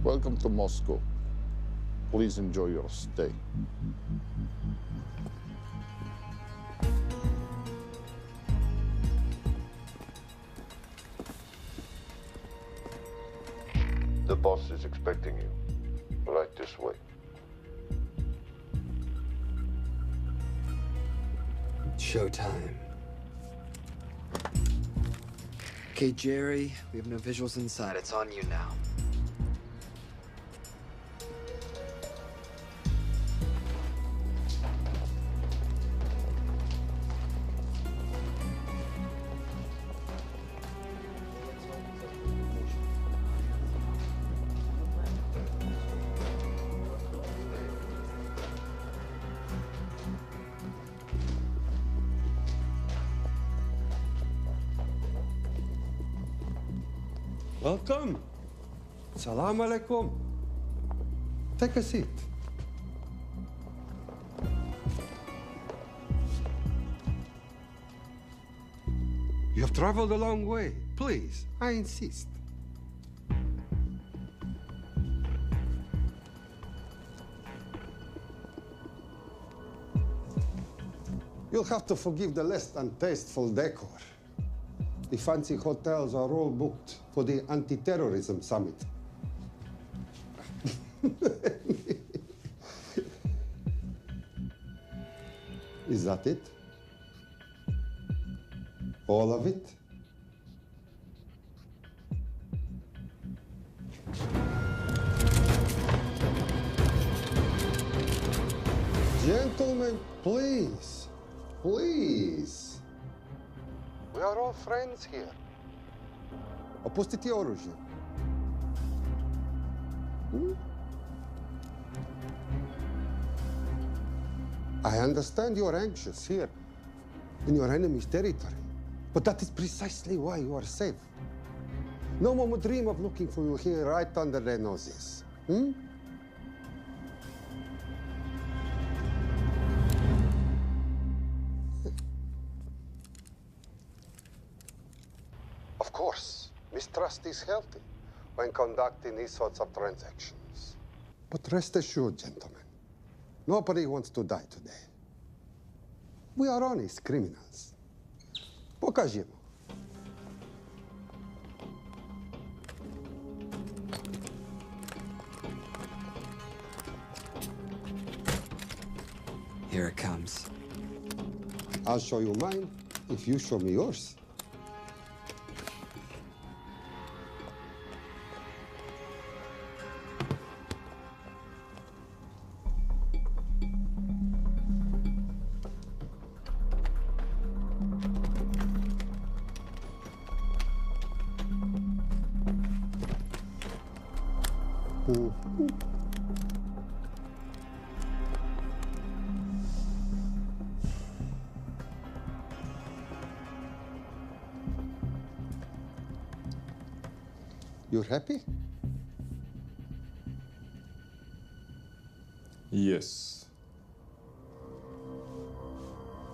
Welcome to Moscow. Please enjoy your stay. The boss is expecting you. Right this way. Showtime. Okay, Jerry, we have no visuals inside. It's on you now. Welcome. Salam alaikum. Take a seat. You have traveled a long way. Please, I insist. You'll have to forgive the less than tasteful decor. The fancy hotels are all booked for the anti-terrorism summit. Is that it? All of it? Gentlemen, please, please. We are all friends here. Опустите оружие. I understand you're anxious here, in your enemy's territory, but that is precisely why you are safe. No one would dream of looking for you here right under their noses. Of course, mistrust is healthy when conducting these sorts of transactions. But rest assured, gentlemen, nobody wants to die today. We are honest criminals. Покажемо. Here it comes. I'll show you mine if you show me yours. You're happy? Yes.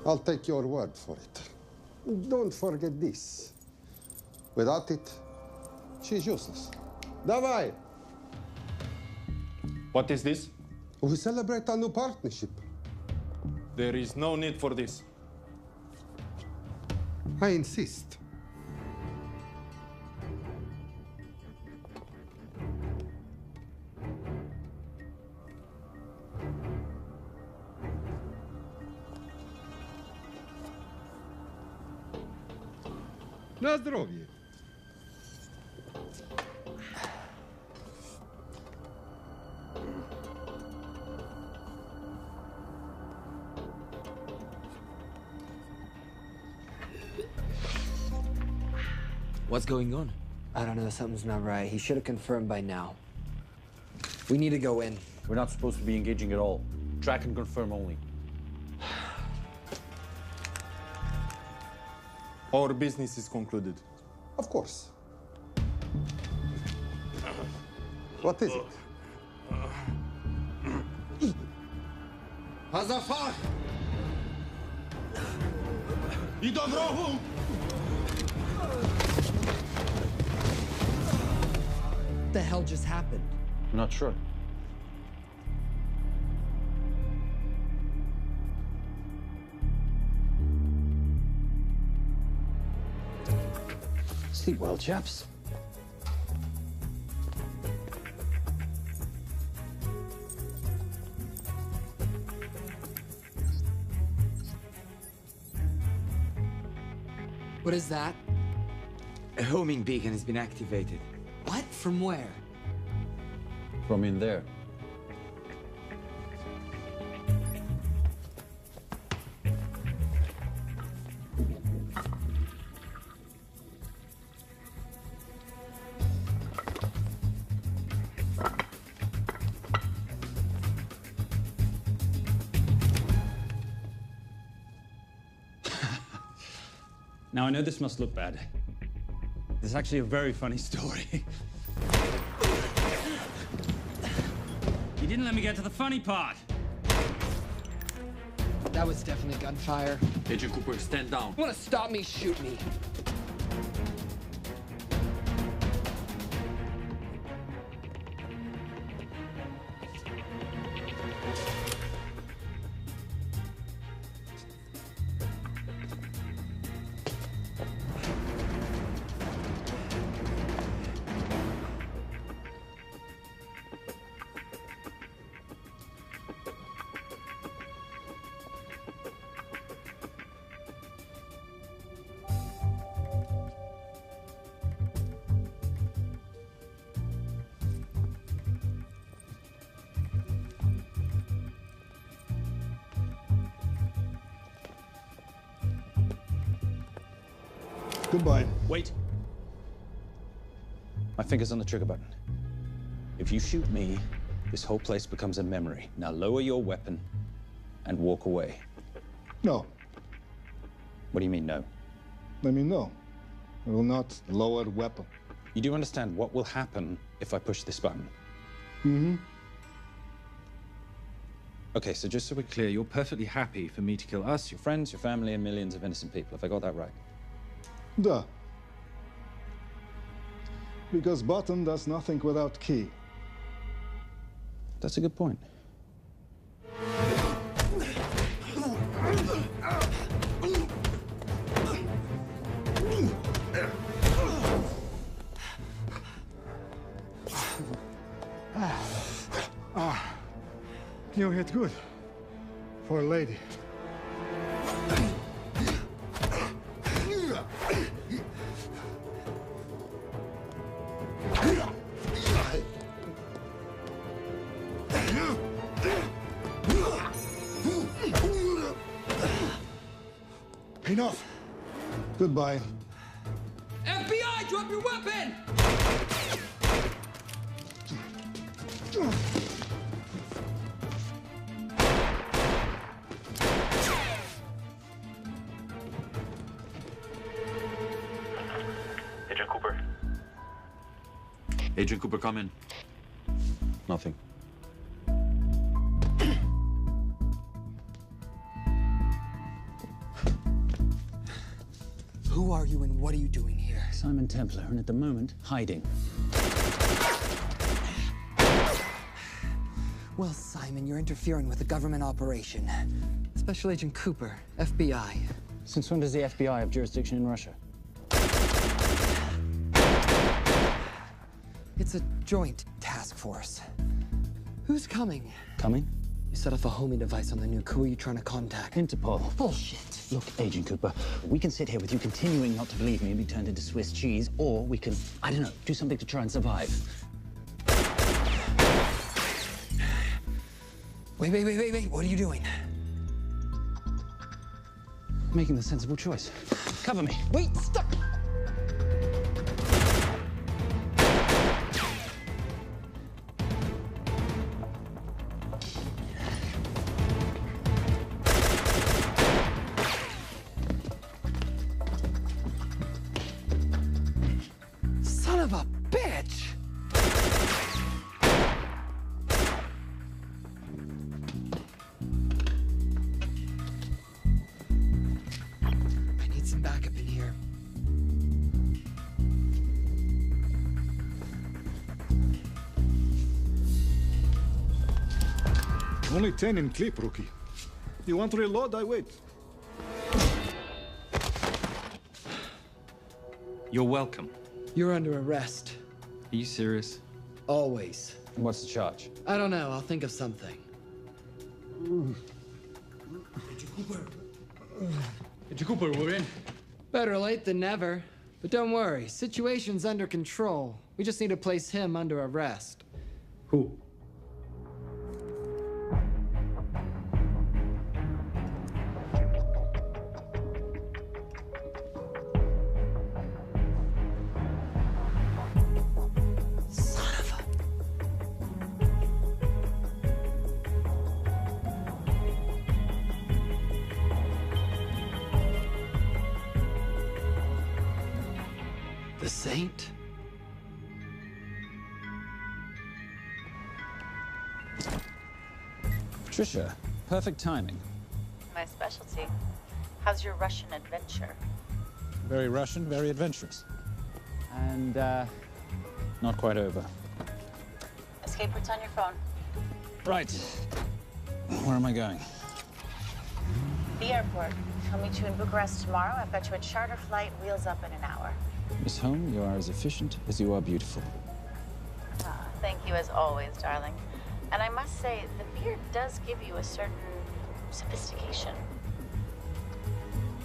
I'll take your word for it. Don't forget this. Without it, she's useless. Давай! What is this? We celebrate our new partnership. There is no need for this. I insist. На здоровье. What's going on? I don't know, something's not right. He should have confirmed by now. We need to go in. We're not supposed to be engaging at all. Track and confirm only. Our business is concluded. Of course. What is it? Hazafar! I do wrogu! What the hell just happened? Not sure. Sleep well, chaps. What is that? A homing beacon has been activated. What? From where? From in there. Now, I know this must look bad. This is actually a very funny story. You didn't let me get to the funny part. That was definitely gunfire. Agent Cooper, stand down. You want to stop me? Shoot me. Goodbye. Wait. My finger's on the trigger button. If you shoot me, this whole place becomes a memory. Now lower your weapon and walk away. No. What do you mean, no? I mean, no. I will not lower the weapon. You do understand what will happen if I push this button? Mm-hmm. Okay, so just so we're clear, you're perfectly happy for me to kill us, your friends, your family, and millions of innocent people. Have I got that right? Duh. Because button does nothing without key. That's a good point. You hit good. For a lady. Enough. Goodbye. FBI, drop your weapon! Agent Cooper. Agent Cooper, come in. Nothing. Who are you and what are you doing here? Simon Templar, and at the moment, hiding. Well, Simon, you're interfering with a government operation. Special Agent Cooper, FBI. Since when does the FBI have jurisdiction in Russia? It's a joint task force. Who's coming? Coming? You set off a homing device on the nuke. Who are you trying to contact? Interpol. Bullshit. Look, Agent Cooper, we can sit here with you continuing not to believe me and be turned into Swiss cheese, or we can, I don't know, do something to try and survive. Wait. What are you doing? Making the sensible choice. Cover me. Wait, stop! Son of a bitch! I need some backup in here. Only 10 in clip, rookie. You want to reload? I wait. You're welcome. You're under arrest. Are you serious? Always. What's the charge? I don't know. I'll think of something. Agent Cooper, we're in. Better late than never. But don't worry. Situation's under control. We just need to place him under arrest. Who? The Saint? Patricia, perfect timing. My specialty. How's your Russian adventure? Very Russian, very adventurous. And, not quite over. Escape routes on your phone. Right. Where am I going? The airport. I'll meet you in Bucharest tomorrow. I've got you a charter flight, wheels up in an hour. Miss Holm, you are as efficient as you are beautiful. Thank you as always, darling. And I must say, the beard does give you a certain sophistication.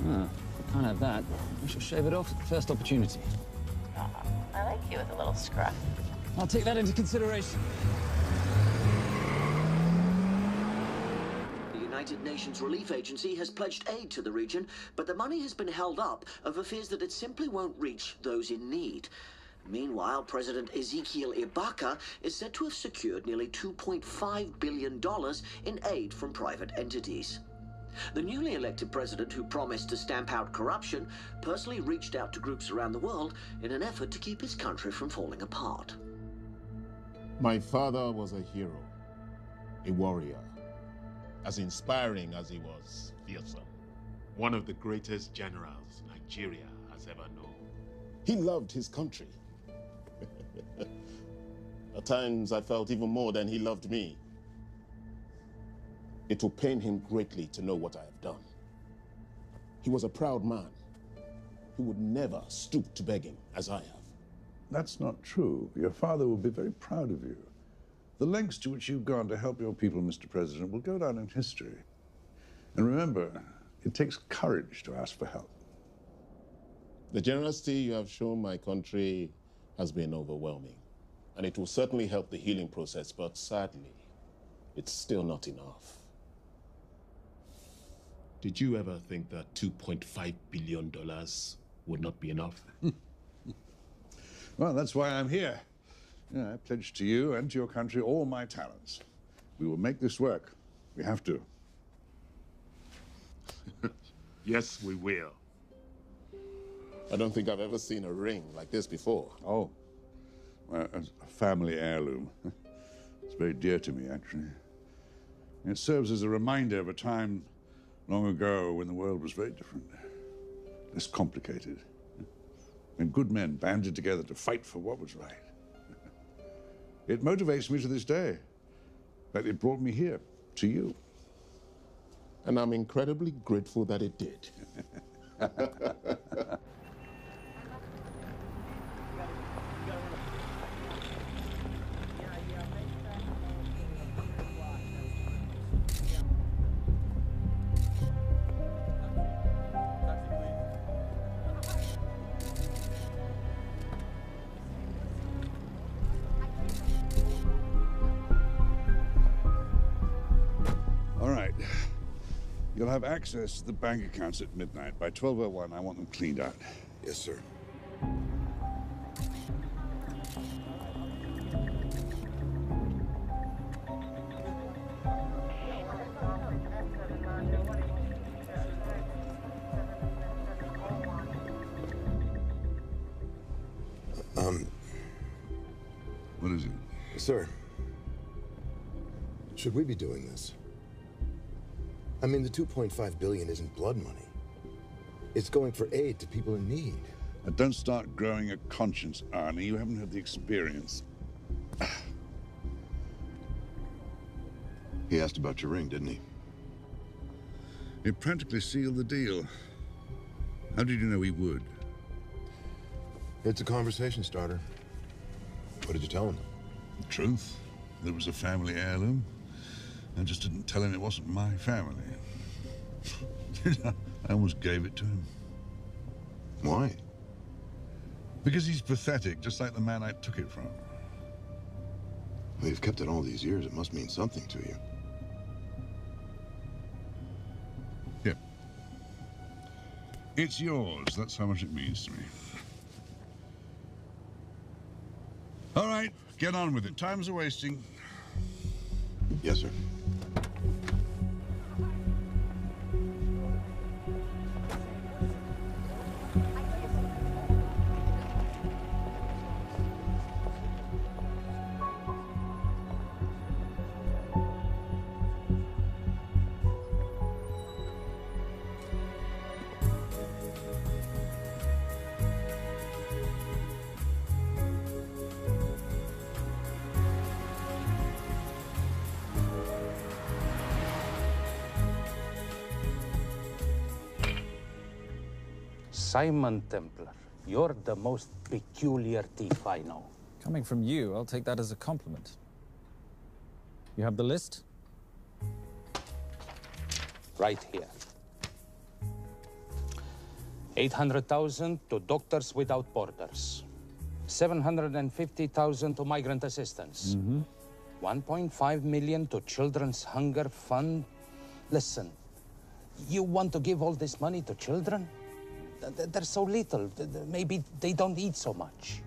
Ah, can't have that. I shall shave it off at the first opportunity. I like you with a little scruff. I'll take that into consideration. The United Nations Relief Agency has pledged aid to the region, but the money has been held up over fears that it simply won't reach those in need. Meanwhile, President Ezekiel Ibaka is said to have secured nearly $2.5 billion in aid from private entities. The newly elected president, who promised to stamp out corruption, personally reached out to groups around the world in an effort to keep his country from falling apart. My father was a hero, a warrior, as inspiring as he was fearsome. One of the greatest generals Nigeria has ever known. He loved his country. At times, I felt even more than he loved me. It will pain him greatly to know what I have done. He was a proud man who would never stoop to begging as I have. That's not true. Your father will be very proud of you. The lengths to which you've gone to help your people, Mr. President, will go down in history. And remember, it takes courage to ask for help. The generosity you have shown my country has been overwhelming, and it will certainly help the healing process, but sadly, it's still not enough. Did you ever think that $2.5 billion would not be enough? Well, that's why I'm here. I pledge to you and to your country all my talents. We will make this work. We have to. Yes, we will. I don't think I've ever seen a ring like this before. Oh, well, a family heirloom. It's very dear to me, actually. It serves as a reminder of a time long ago when the world was very different, less complicated, when good men banded together to fight for what was right. It motivates me to this day, that it brought me here, to you. And I'm incredibly grateful that it did. You'll have access to the bank accounts at midnight. By 12:01, I want them cleaned out. Yes, sir. What is it? Sir, should we be doing this? I mean, the $2.5 billion isn't blood money. It's going for aid to people in need. Don't start growing a conscience, Arnie. You haven't had the experience. He asked about your ring, didn't he? It practically sealed the deal. How did you know he would? It's a conversation starter. What did you tell him? The truth. That it was a family heirloom. I just didn't tell him it wasn't my family. I almost gave it to him. Why? Because he's pathetic, just like the man I took it from. Well, you've kept it all these years. It must mean something to you. Yep. It's yours. That's how much it means to me. All right, get on with it. Time's a wasting. Yes, sir. Simon Templar, you're the most peculiar thief I know. Coming from you, I'll take that as a compliment. You have the list? Right here. 800,000 to Doctors Without Borders. 750,000 to migrant assistance. 1.5 million to Children's Hunger Fund. Listen, you want to give all this money to children? They're so little. Maybe they don't eat so much.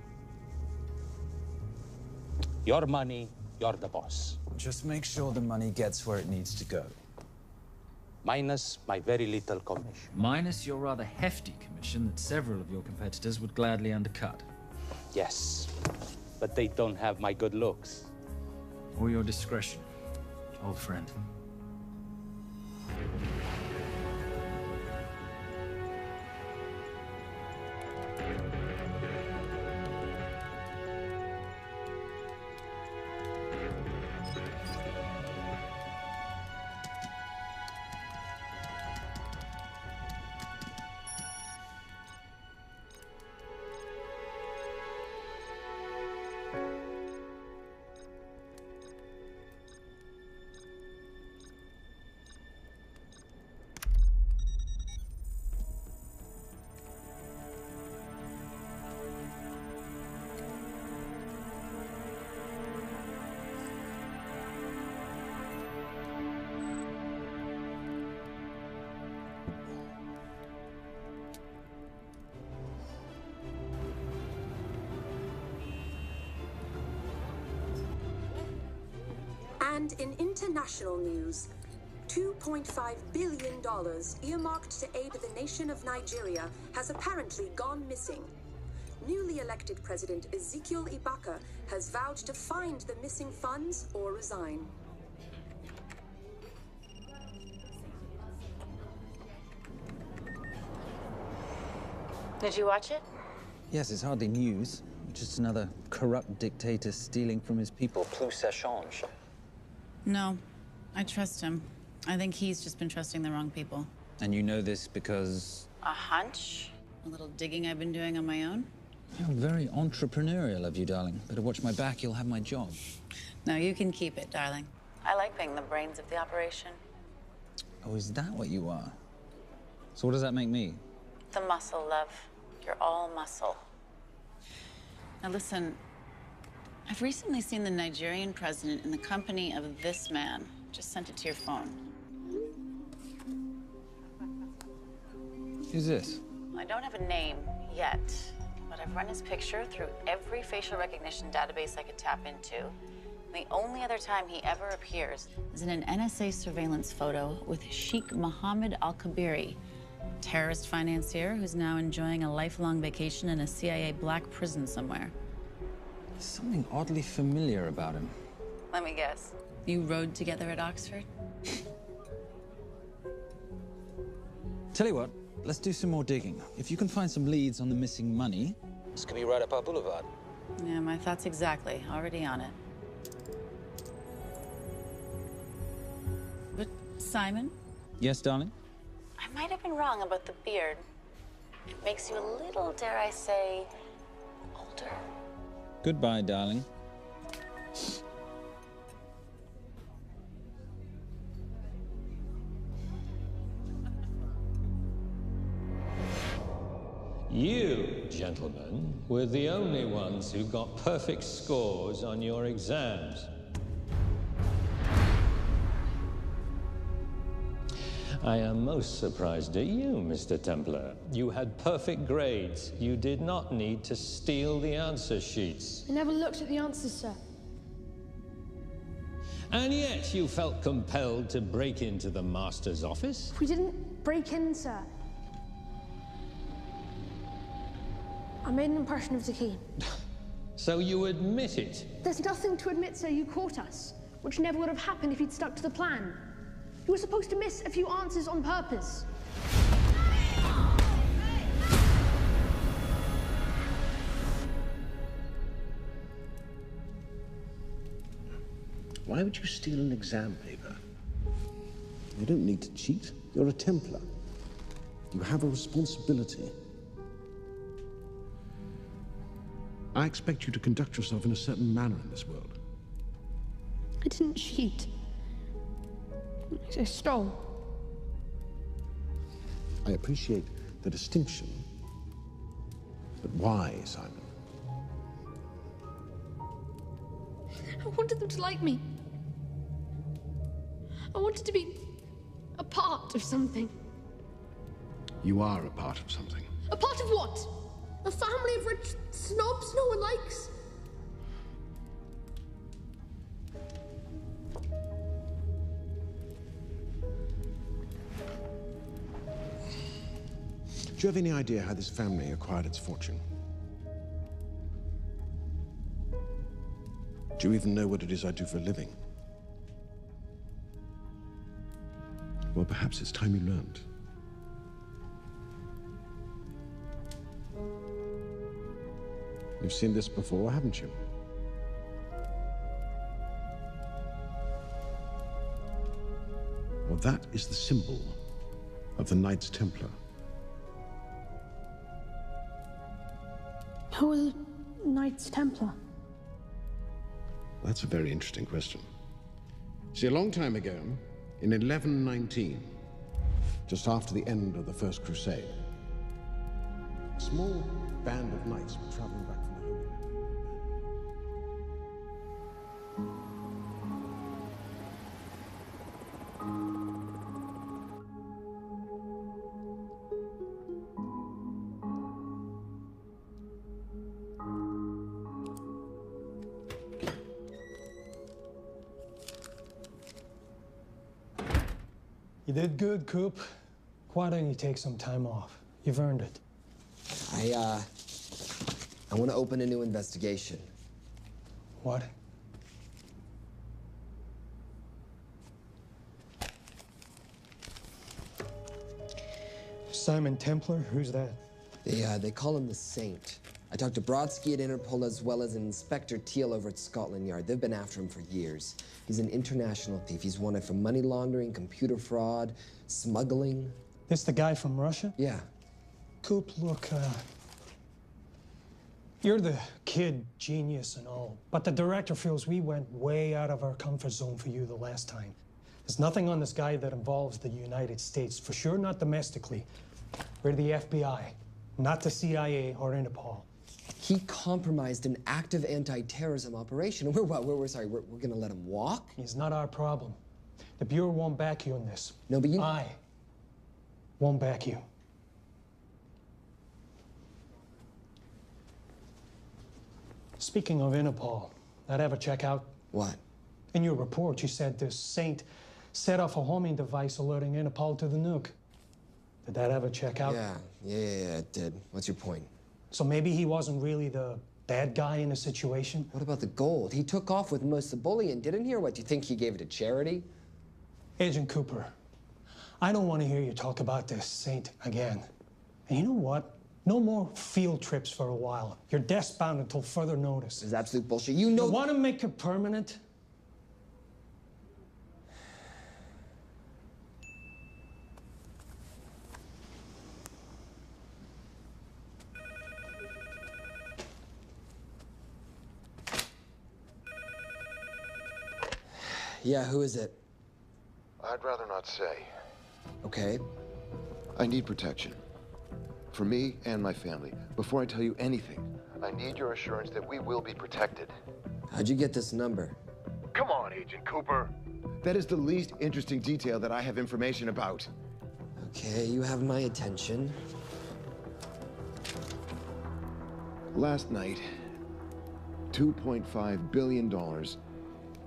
Your money, you're the boss. Just make sure the money gets where it needs to go. Minus my very little commission. Minus your rather hefty commission that several of your competitors would gladly undercut. Yes, but they don't have my good looks. Or your discretion, old friend. And in international news, $2.5 billion earmarked to aid the nation of Nigeria has apparently gone missing. Newly elected President Ezekiel Ibaka has vowed to find the missing funds or resign. Did you watch it? Yes, it's hardly news. Just another corrupt dictator stealing from his people. Plus ça change. No, I trust him. I think he's just been trusting the wrong people. And you know this because... A hunch? A little digging I've been doing on my own? You're very entrepreneurial of you, darling. Better watch my back, you'll have my job. No, you can keep it, darling. I like being the brains of the operation. Oh, is that what you are? So what does that make me? The muscle, love. You're all muscle. Now listen, I've recently seen the Nigerian president in the company of this man. Just sent it to your phone. Who's this? I don't have a name yet, but I've run his picture through every facial recognition database I could tap into. The only other time he ever appears is in an NSA surveillance photo with Sheikh Mohammed Al-Kabiri, terrorist financier who's now enjoying a lifelong vacation in a CIA black prison somewhere. There's something oddly familiar about him. Let me guess. You rode together at Oxford? Tell you what, let's do some more digging. If you can find some leads on the missing money, this could be right up our boulevard. Yeah, my thoughts exactly. Already on it. Simon? Yes, darling? I might have been wrong about the beard. It makes you a little, dare I say, older. Goodbye, darling. You, gentlemen, were the only ones who got perfect scores on your exams. I am most surprised at you, Mr. Templar. You had perfect grades. You did not need to steal the answer sheets. I never looked at the answers, sir. And yet you felt compelled to break into the master's office? We didn't break in, sir. I made an impression of the key. So you admit it? There's nothing to admit, sir. You caught us, which never would have happened if you'd stuck to the plan. You were supposed to miss a few answers on purpose. Why would you steal an exam paper? You don't need to cheat. You're a Templar. You have a responsibility. I expect you to conduct yourself in a certain manner in this world. I didn't cheat. I stole. I appreciate the distinction. But why, Simon? I wanted them to like me. I wanted to be a part of something. You are a part of something. A part of what? A family of rich snobs no one likes? Do you have any idea how this family acquired its fortune? Do you even know what it is I do for a living? Well, perhaps it's time you learned. You've seen this before, haven't you? Well, that is the symbol of the Knights Templar. Who are the Knights Templar? That's a very interesting question. See, a long time ago, in 1119, just after the end of the First Crusade, a small band of knights were traveling back from the Holy Land. You did good, Coop. Why don't you take some time off? You've earned it. I want to open a new investigation. What? Simon Templar? Who's that? They call him the Saint. I talked to Brodsky at Interpol as well as Inspector Teal over at Scotland Yard. They've been after him for years. He's an international thief. He's wanted for money laundering, computer fraud, smuggling. This the guy from Russia? Yeah. Coop, look, you're the kid genius and all, but the director feels we went way out of our comfort zone for you the last time. There's nothing on this guy that involves the United States, for sure not domestically. We're the FBI, not the CIA or Interpol. He compromised an active anti-terrorism operation. And we're gonna let him walk? He's not our problem. The Bureau won't back you on this. No, but I won't back you. Speaking of Interpol, that ever check out? What? In your report, you said this Saint set off a homing device alerting Interpol to the nuke. Did that ever check out? Yeah, it did. What's your point? So maybe he wasn't really the bad guy in the situation? What about the gold? He took off with most of the bullion, didn't he? Or what, do you think he gave it to charity? Agent Cooper, I don't want to hear you talk about this Saint again. And you know what? No more field trips for a while. You're desk-bound until further notice. This is absolute bullshit. You know— You want to make it permanent? Yeah, who is it? I'd rather not say. Okay. I need protection. For me and my family. Before I tell you anything, I need your assurance that we will be protected. How'd you get this number? Come on, Agent Cooper. That is the least interesting detail that I have information about. Okay, you have my attention. Last night, $2.5 billion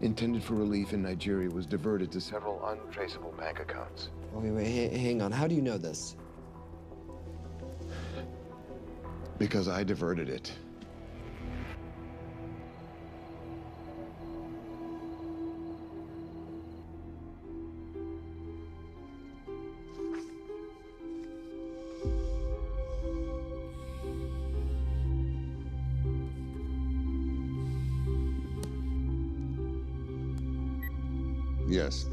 intended for relief in Nigeria was diverted to several untraceable bank accounts. Oh, wait, hang on. How do you know this? Because I diverted it. Yes.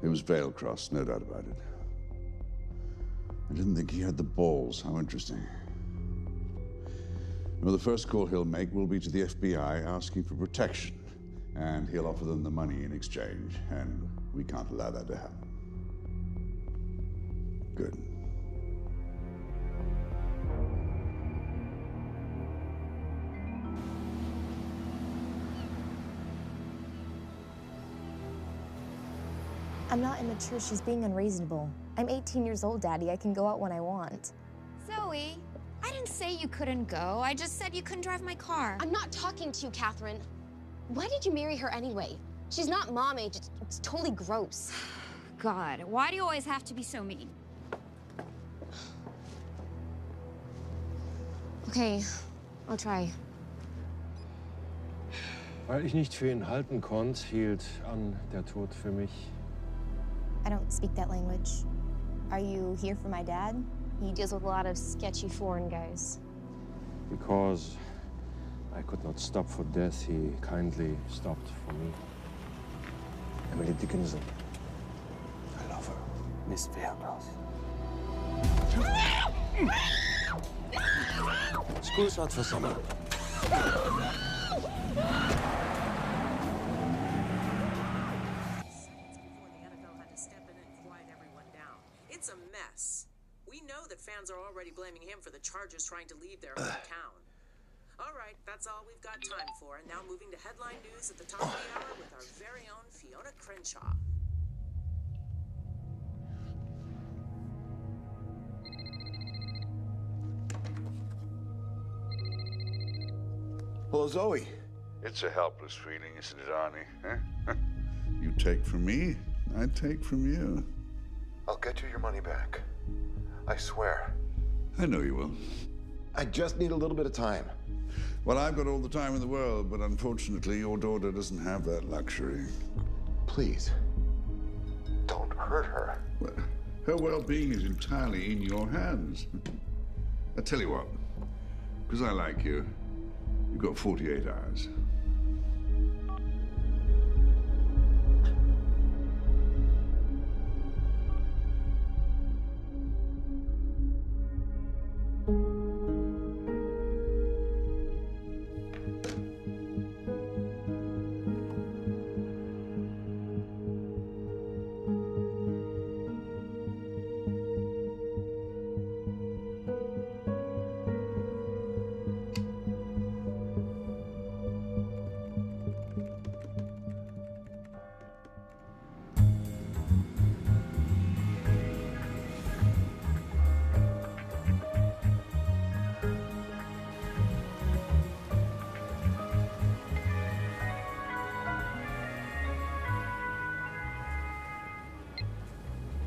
It was Veilcross, no doubt about it. I didn't think he had the balls. How interesting. Well, the first call he'll make will be to the FBI asking for protection. And he'll offer them the money in exchange. And we can't allow that to happen. Good. I'm not immature. She's being unreasonable. I'm 18 years old, Daddy. I can go out when I want. Zoe, I didn't say you couldn't go. I just said you couldn't drive my car. I'm not talking to you, Catherine. Why did you marry her anyway? She's not mom age. It's totally gross. God, why do you always have to be so mean? Okay, I'll try. Weil ich nicht für ihn halten konnte, hielt an der Tod für mich. I don't speak that language. Are you here for my dad? He deals with a lot of sketchy foreign guys. Because I could not stop for death, he kindly stopped for me. Emily Dickinson. I love her. Miss Veilcross. School's out for summer. It's a mess. We know that fans are already blaming him for the Chargers trying to leave their hometown. All right, that's all we've got time for. And now moving to headline news at the top of the hour with our very own Fiona Crenshaw. Hello, Zoe. It's a helpless feeling, isn't it, Arnie? Huh? You take from me, I take from you. I'll get you your money back. I swear. I know you will. I just need a little bit of time. Well, I've got all the time in the world, but unfortunately, your daughter doesn't have that luxury. Please, don't hurt her. Well, her well-being is entirely in your hands. I tell you what, because I like you, you've got 48 hours.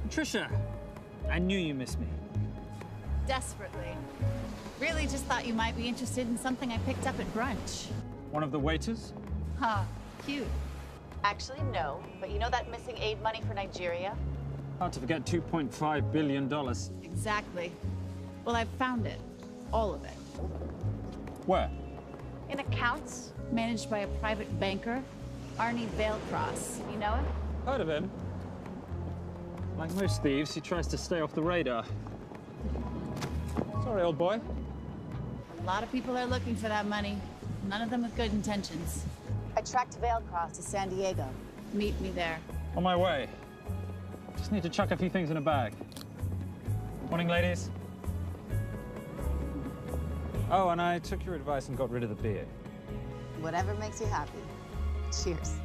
Trisha, I knew you missed me. Desperately. Really just thought you might be interested in something I picked up at brunch. One of the waiters? Huh, cute. Actually, no. But you know that missing aid money for Nigeria? Hard to forget $2.5 billion. Exactly. Well, I've found it. All of it. Where? In accounts managed by a private banker, Arnie Vailcross. You know him? Heard of him. Like most thieves, he tries to stay off the radar. Sorry, old boy. A lot of people are looking for that money. None of them with good intentions. I tracked Vailcross to San Diego. Meet me there. On my way. Just need to chuck a few things in a bag. Morning, ladies. Oh, and I took your advice and got rid of the beer. Whatever makes you happy. Cheers.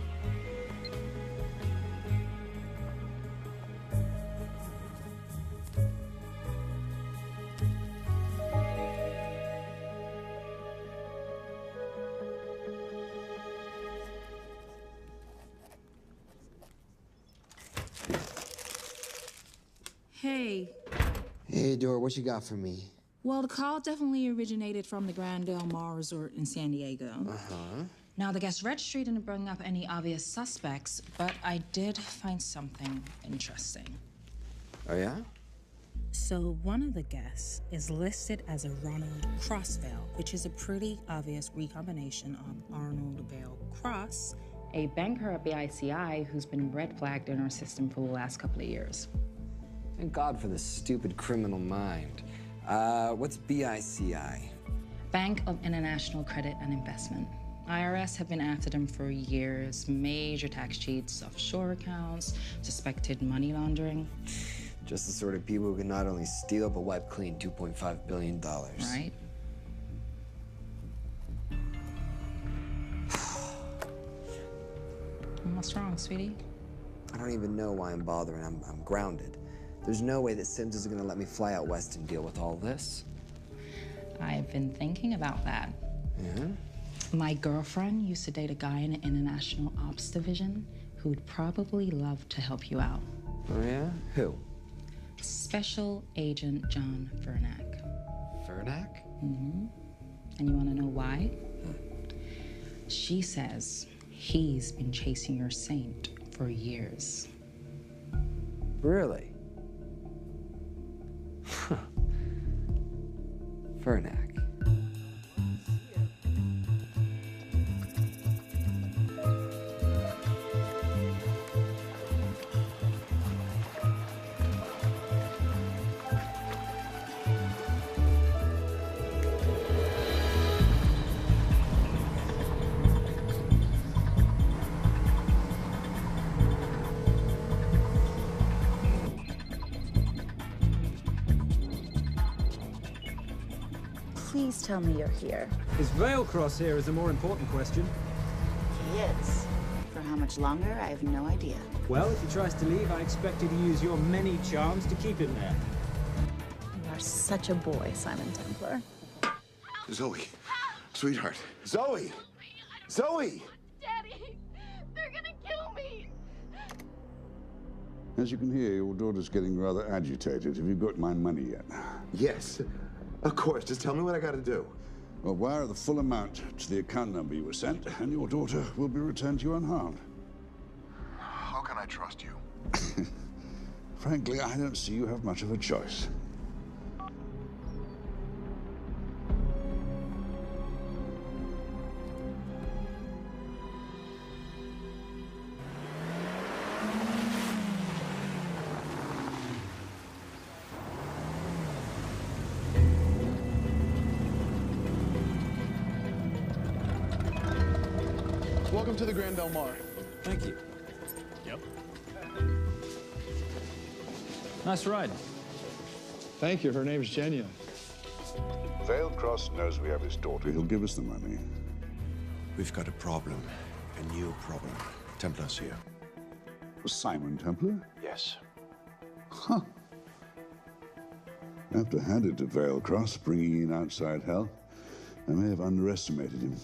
Hey. Hey, Dora, what you got for me? Well, the call definitely originated from the Grand Del Mar Resort in San Diego. Uh-huh. Now, the guest registry didn't bring up any obvious suspects, but I did find something interesting. Oh, yeah? So one of the guests is listed as a Ronald Crossvale, which is a pretty obvious recombination of Arnold Vale Cross, a banker at BICI who's been red flagged in our system for the last couple of years. Thank God for the stupid criminal mind. What's BICI? Bank of International Credit and Investment. IRS have been after them for years. Major tax cheats, offshore accounts, suspected money laundering. Just the sort of people who can not only steal but wipe clean $2.5 billion. Right? What's wrong, sweetie? I don't even know why I'm bothering. I'm grounded. There's no way that Sims is gonna let me fly out west and deal with all this. I've been thinking about that. Yeah? My girlfriend used to date a guy in an international ops division who would probably love to help you out. Oh, yeah? Who? Special Agent John Vernack. Vernack? Mm-hmm. And you want to know why? She says he's been chasing your saint for years. Really? Vernack. Please tell me you're here. Is Vailcross here is a more important question. He is. For how much longer, I have no idea. Well, if he tries to leave, I expect you to use your many charms to keep him there. You are such a boy, Simon Templar. Zoe, sweetheart. Zoe! Zoe! Daddy, they're gonna kill me. As you can hear, your daughter's getting rather agitated. Have you got my money yet? Yes, of course. Just tell me what I gotta do. Well, wire the full amount to the account number you were sent, and your daughter will be returned to you unharmed. How can I trust you? Frankly, I don't see you have much of a choice. Welcome to the Grand Del Mar. Thank you. Yep. Nice ride. Thank you. Her name's Genya. Vailcross knows we have his daughter. He'll give us the money. We've got a problem. A new problem. Templar's here. Simon Templar? Yes. Huh. I have to hand it to Vailcross, bringing in outside help. I may have underestimated him.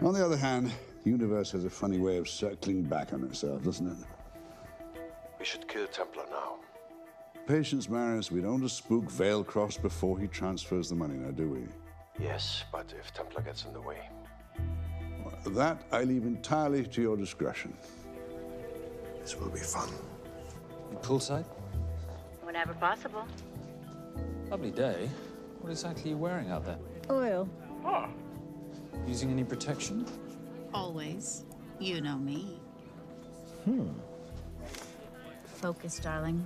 On the other hand, the universe has a funny way of circling back on itself, doesn't it? We should kill Templar now. Patience, Maris. We don't want to spook Vailcross before he transfers the money, now, do we? Yes, but if Templar gets in the way. Well, that I leave entirely to your discretion. This will be fun. You poolside? Whenever possible. Lovely day. What exactly are you wearing out there? Oil. Oh. Using any protection? Always. You know me. Focus, darling.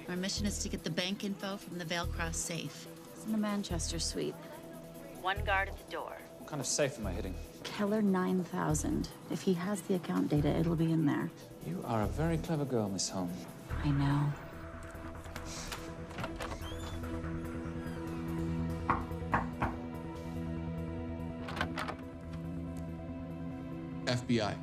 Our mission is to get the bank info from the Veilcross safe. It's in the Manchester suite. One guard at the door. What kind of safe am I hitting? Keller 9000. If he has the account data, it'll be in there. You are a very clever girl, Miss Holmes. I know. FBI.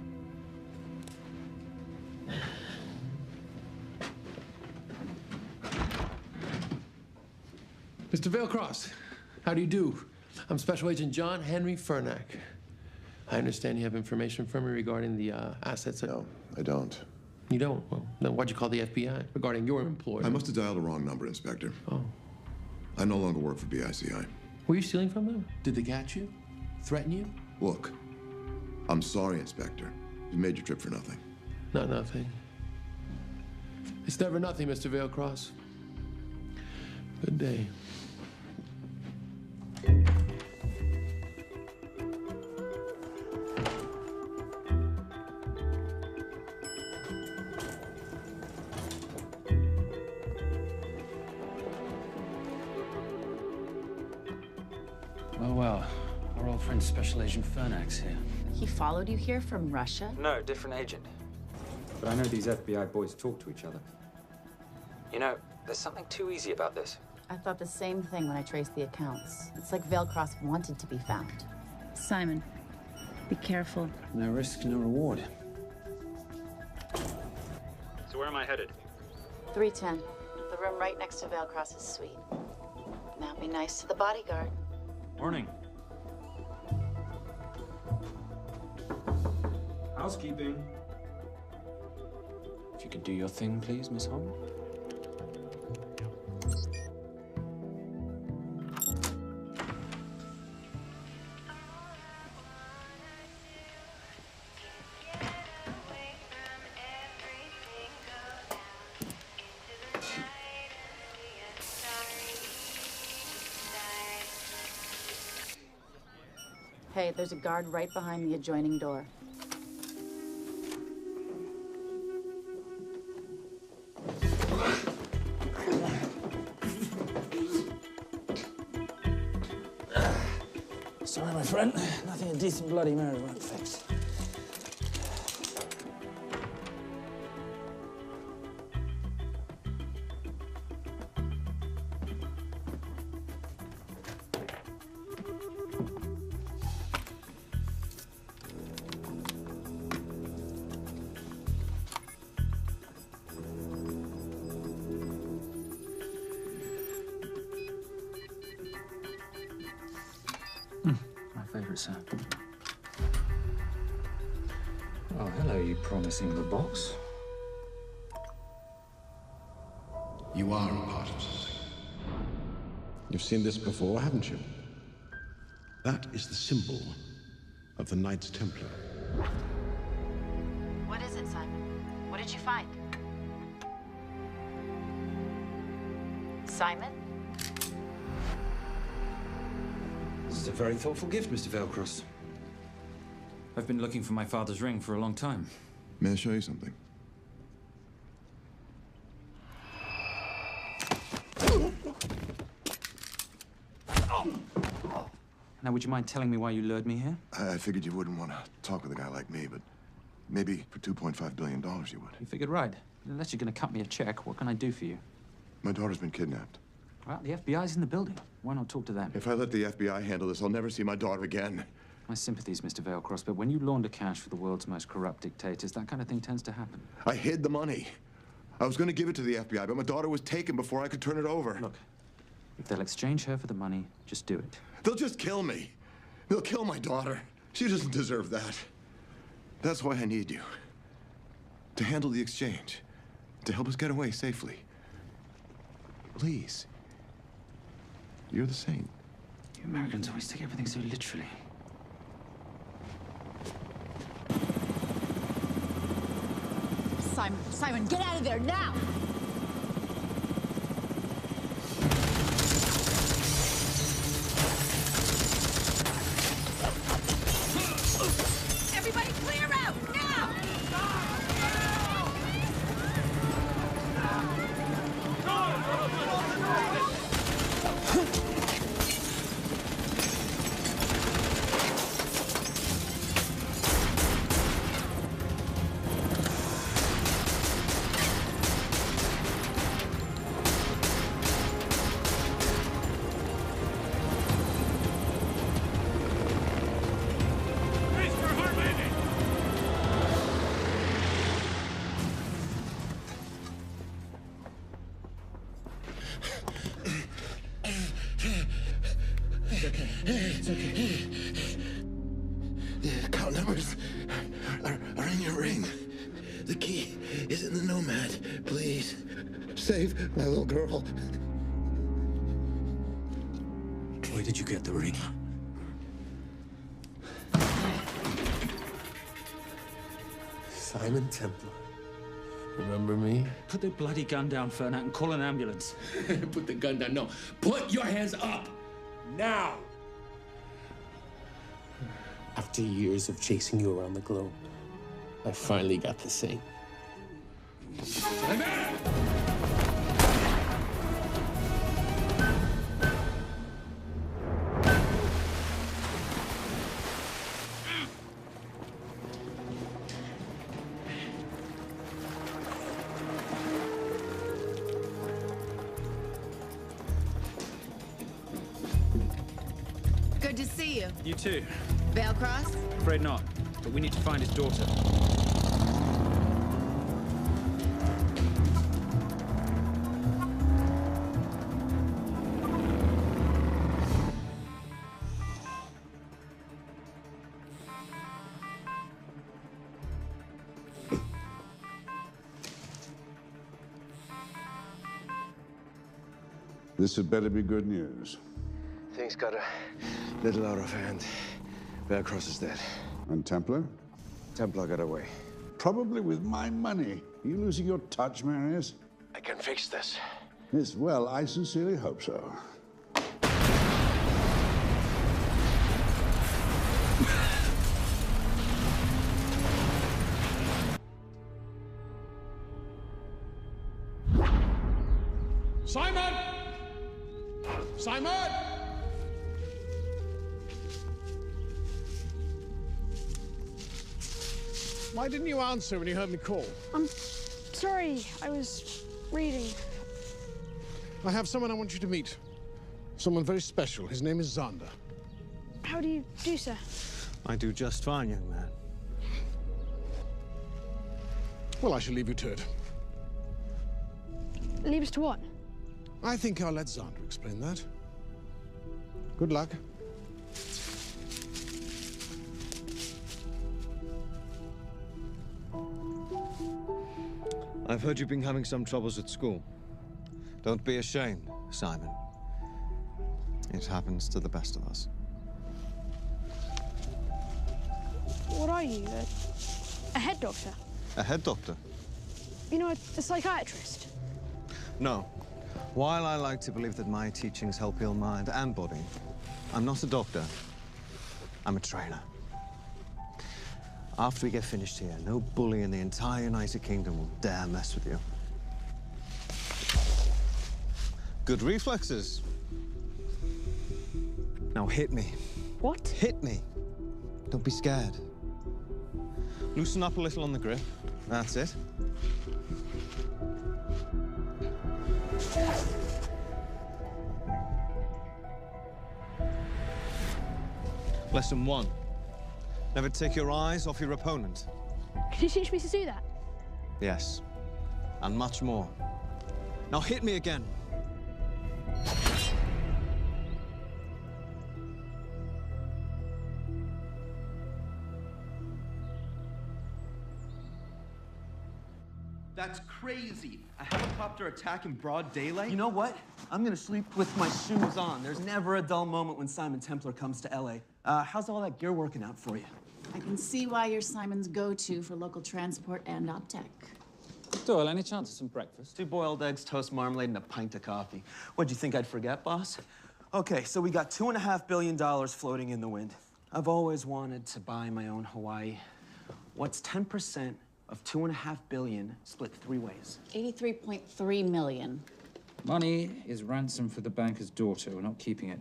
Mr. Veilcross, how do you do? I'm Special Agent John Henry Fernack. I understand you have information from me regarding the assets. No, I don't. You don't? Well, then why'd you call the FBI regarding your employer? I must have dialed the wrong number, Inspector. Oh. I no longer work for BICI. Were you stealing from them? Did they catch you? Threaten you? Look, I'm sorry, Inspector. You made your trip for nothing. Not nothing. It's never nothing, Mr. Veilcross. Good day. Well, our old friend Special Agent Fernack's here. He followed you here from Russia? No, different agent. But I know these FBI boys talk to each other. You know, there's something too easy about this. I thought the same thing when I traced the accounts. It's like Veilcross wanted to be found. Simon, be careful. No risk, no reward. So where am I headed? 310. The room right next to Veilcross's suite. Now be nice to the bodyguard. Morning. Housekeeping. If you could do your thing, please, Miss Holmes. Hey, there's a guard right behind the adjoining door. Sorry, my friend. Nothing a decent Bloody Mary won't fix. Favorite sound. Oh, hello, you promising little box. You are a part of something. You've seen this before, haven't you? That is the symbol of the Knights Templar. What is it, Simon? What did you find? Simon? This is a very thoughtful gift, Mr. Veilcross. I've been looking for my father's ring for a long time. May I show you something? Now, would you mind telling me why you lured me here? I figured you wouldn't want to talk with a guy like me, but maybe for $2.5 billion you would. You figured right. Unless you're going to cut me a check, what can I do for you? My daughter's been kidnapped. Well, the FBI's in the building. Why not talk to them? If I let the FBI handle this, I'll never see my daughter again. My sympathies, Mr. Veilcross, but when you launder cash for the world's most corrupt dictators, that kind of thing tends to happen. I hid the money. I was going to give it to the FBI, but my daughter was taken before I could turn it over. Look, if they'll exchange her for the money, just do it. They'll just kill me. They'll kill my daughter. She doesn't deserve that. That's why I need you. To handle the exchange. To help us get away safely. Please. You're the saint. You Americans always take everything so literally. Simon. Simon, get out of there now! Everybody clear out, now! It's okay. The account numbers are in your ring. The key is in the Nomad. Please, save my little girl. Where did you get the ring? Simon Templar. Remember me? Put the bloody gun down, Fernak, and call an ambulance. Put the gun down. No. Put your hands up. Now. After years of chasing you around the globe, I finally got the same. Good to see you. You too. Vale Cross? Afraid not, but we need to find his daughter. This had better be good news. Things got a little out of hand. Bearcross is dead. And Templar? Templar got away. Probably with my money. Are you losing your touch, Marius? I can fix this. Yes, well, I sincerely hope so. Simon! Simon! Why didn't you answer when you heard me call? I'm sorry, I was reading. I have someone I want you to meet. Someone very special. His name is Xander. How do you do, sir? I do just fine, young man. Well, I shall leave you to it. Leave us to what? I think I'll let Xander explain that. Good luck. I've heard you've been having some troubles at school. Don't be ashamed, Simon. It happens to the best of us. What are you? A head doctor? A head doctor? You know, a psychiatrist? No. While I like to believe that my teachings help heal mind and body, I'm not a doctor. I'm a trainer. After we get finished here, no bully in the entire United Kingdom will dare mess with you. Good reflexes. Now hit me. What? Hit me. Don't be scared. Loosen up a little on the grip. That's it. Lesson 1. Never take your eyes off your opponent. Can you teach me to do that? Yes, and much more. Now hit me again. That's crazy. A helicopter attack in broad daylight? You know what? I'm gonna sleep with my shoes on. There's never a dull moment when Simon Templar comes to LA. How's all that gear working out for you? I can see why you're Simon's go-to for local transport and OpTech. Doyle, any chance of some breakfast? 2 boiled eggs, toast, marmalade, and a pint of coffee. What'd you think I'd forget, boss? Okay, so we got $2.5 billion floating in the wind. I've always wanted to buy my own Hawaii. What's 10% of $2.5 billion split 3 ways? 83.3 million. Money is ransom for the banker's daughter. We're not keeping it.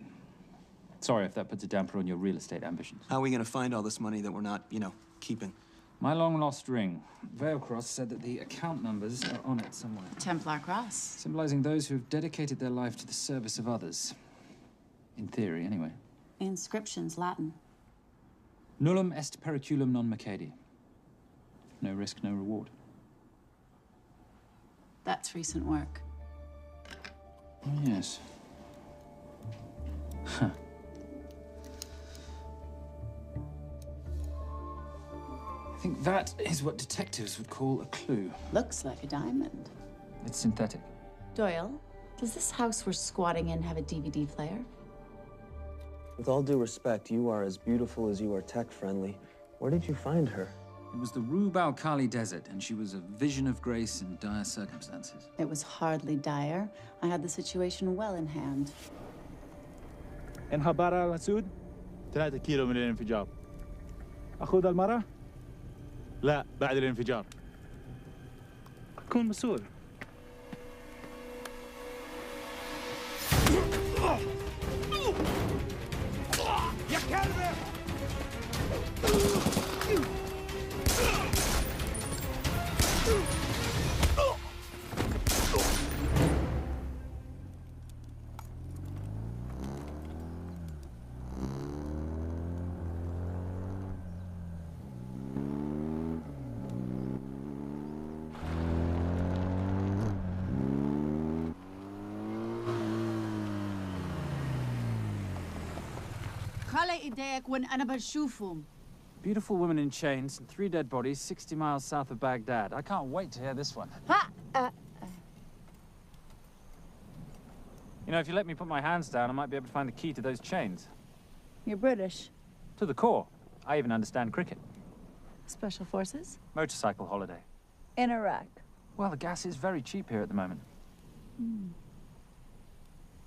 Sorry if that puts a damper on your real estate ambitions. How are we gonna find all this money that we're not, keeping? My long-lost ring. Veilcross said that the account numbers are on it somewhere. Templar Cross. Symbolizing those who have dedicated their life to the service of others. In theory, anyway. The inscription's Latin. Nullum est periculum non mercedi. No risk, no reward. That's recent work. Oh, yes. Huh. I think that is what detectives would call a clue. Looks like a diamond. It's synthetic. Doyle, does this house we're squatting in have a DVD player? With all due respect, you are as beautiful as you are tech-friendly. Where did you find her? It was the Rub al-Khali Desert, and she was a vision of grace in dire circumstances. It was hardly dire. I had the situation well in hand. انخبار على السود 3 كيلو من الانفجار. أخذ المرة؟ لا بعد الانفجار. كون مسؤول. يا كلب! خلي ايديك وين أنا بشوفهم. Beautiful woman in chains and 3 dead bodies 60 miles south of Baghdad. I can't wait to hear this one. You know, if you let me put my hands down, I might be able to find the key to those chains. You're British. To the core. I even understand cricket. Special Forces? Motorcycle holiday. In Iraq. Well, the gas is very cheap here at the moment.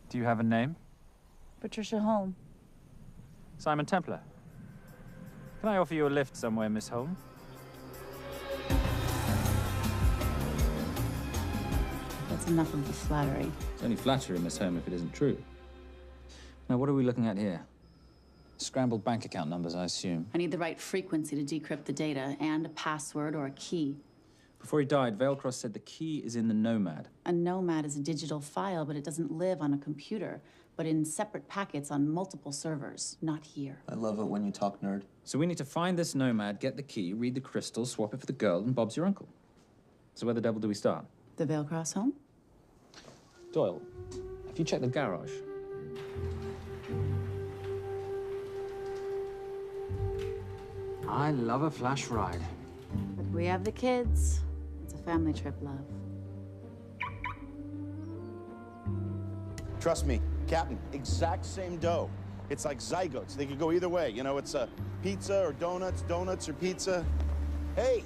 Do you have a name? Patricia Holm. Simon Templar. Can I offer you a lift somewhere, Miss Holm? That's enough of the flattery. It's only flattery, Miss Holm, if it isn't true. Now, what are we looking at here? Scrambled bank account numbers, I assume. I need the right frequency to decrypt the data and a password or a key. Before he died, Veilcross said the key is in the Nomad. A Nomad is a digital file, but it doesn't live on a computer, but in separate packets on multiple servers, not here. I love it when you talk nerd. So we need to find this Nomad, get the key, read the crystal, swap it for the girl, and Bob's your uncle. So where the devil do we start? The Veilcross home? Doyle, have you checked the garage? I love a flash ride. But we have the kids. It's a family trip, love. Trust me, Captain, exact same dough. It's like zygotes. They could go either way. You know, it's a pizza or donuts, donuts or pizza. Hey,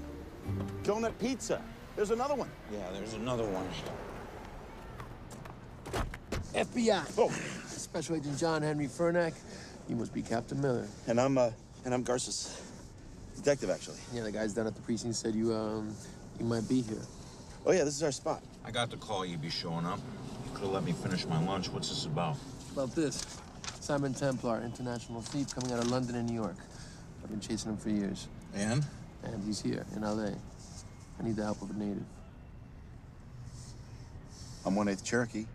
donut pizza. There's another one. Yeah, there's another one. FBI. Oh, Special Agent John Henry Furnack. You must be Captain Miller. And I'm Garces. Detective, actually. Yeah, the guys down at the precinct said you might be here. Oh, yeah, this is our spot. I got the call you'd be showing up. You could have let me finish my lunch. What's this about? About this. Simon Templar, international thief coming out of London and New York. I've been chasing him for years. And? And he's here, in L.A. I need the help of a native. I'm 1/8 Cherokee.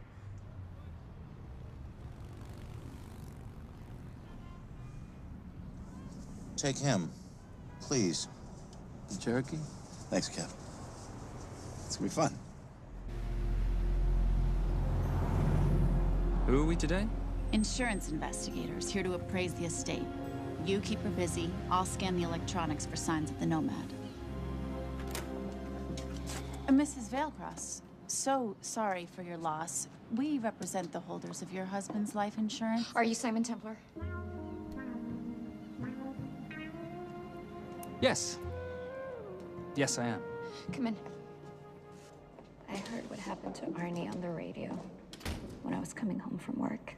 Take him, please. The Cherokee? Thanks, Kev. It's gonna be fun. Who are we today? Insurance investigators here to appraise the estate. You keep her busy. I'll scan the electronics for signs of the Nomad. Mrs. Veilcross, so sorry for your loss. We represent the holders of your husband's life insurance. Are you Simon Templar? Yes. Yes, I am. Come in. I heard what happened to Arnie on the radio when I was coming home from work.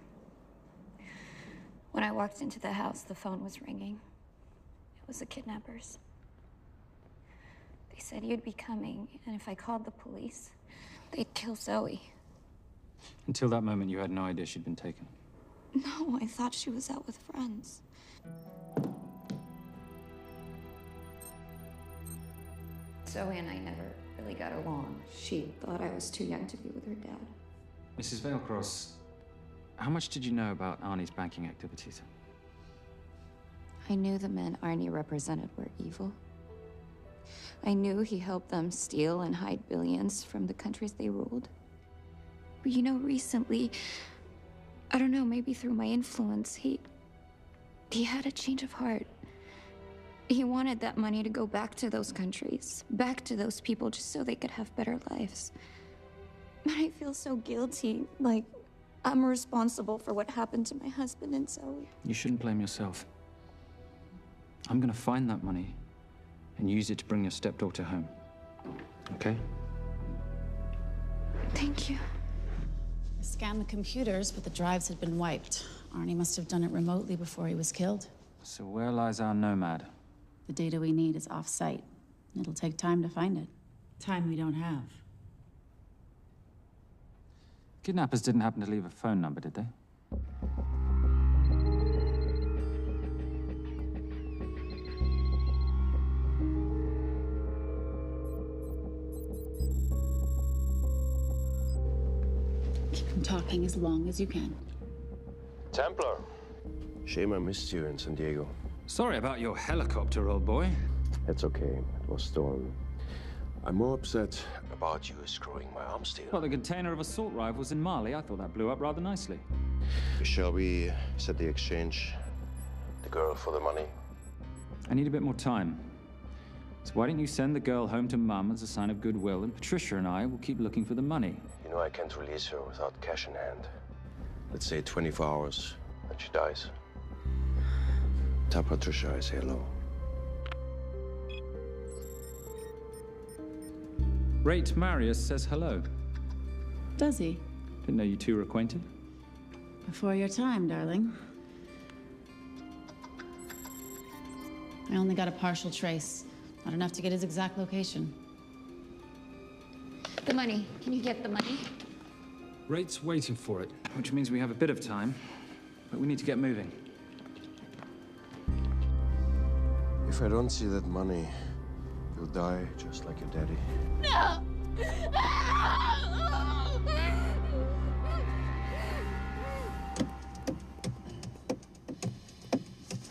When I walked into the house, the phone was ringing. It was the kidnappers. They said you'd be coming, and if I called the police, they'd kill Zoe. Until that moment, you had no idea she'd been taken. No, I thought she was out with friends. Zoe and I never really got along. She thought I was too young to be with her dad. Mrs. Vailcross, how much did you know about Arnie's banking activities? I knew the men Arnie represented were evil. I knew he helped them steal and hide billions from the countries they ruled. But you know, recently, I don't know, maybe through my influence, he had a change of heart. He wanted that money to go back to those countries, back to those people, just so they could have better lives. But I feel so guilty, like I'm responsible for what happened to my husband and Zoe. You shouldn't blame yourself. I'm gonna find that money and use it to bring your stepdaughter home. Okay? Thank you. I scanned the computers, but the drives had been wiped. Arnie must have done it remotely before he was killed. So where lies our nomad? The data we need is off-site. It'll take time to find it. Time we don't have. Kidnappers didn't happen to leave a phone number, did they? Keep them talking as long as you can. Templar. Shame I missed you in San Diego. Sorry about your helicopter, old boy. It's okay. It was stormy. I'm more upset about you screwing my arms deal. Well, the container of assault rifles in Mali, I thought that blew up rather nicely. Shall we set the exchange? The girl for the money? I need a bit more time. So why don't you send the girl home to Mum as a sign of goodwill, and Patricia and I will keep looking for the money. You know I can't release her without cash in hand. Let's say 24 hours, and she dies. Tell Patricia I say hello. Rate Marius says hello. Does he? Didn't know you two were acquainted. Before your time, darling. I only got a partial trace. Not enough to get his exact location. The money. Can you get the money? Rate's waiting for it, which means we have a bit of time, but we need to get moving. If I don't see that money, you'll die just like your daddy. No!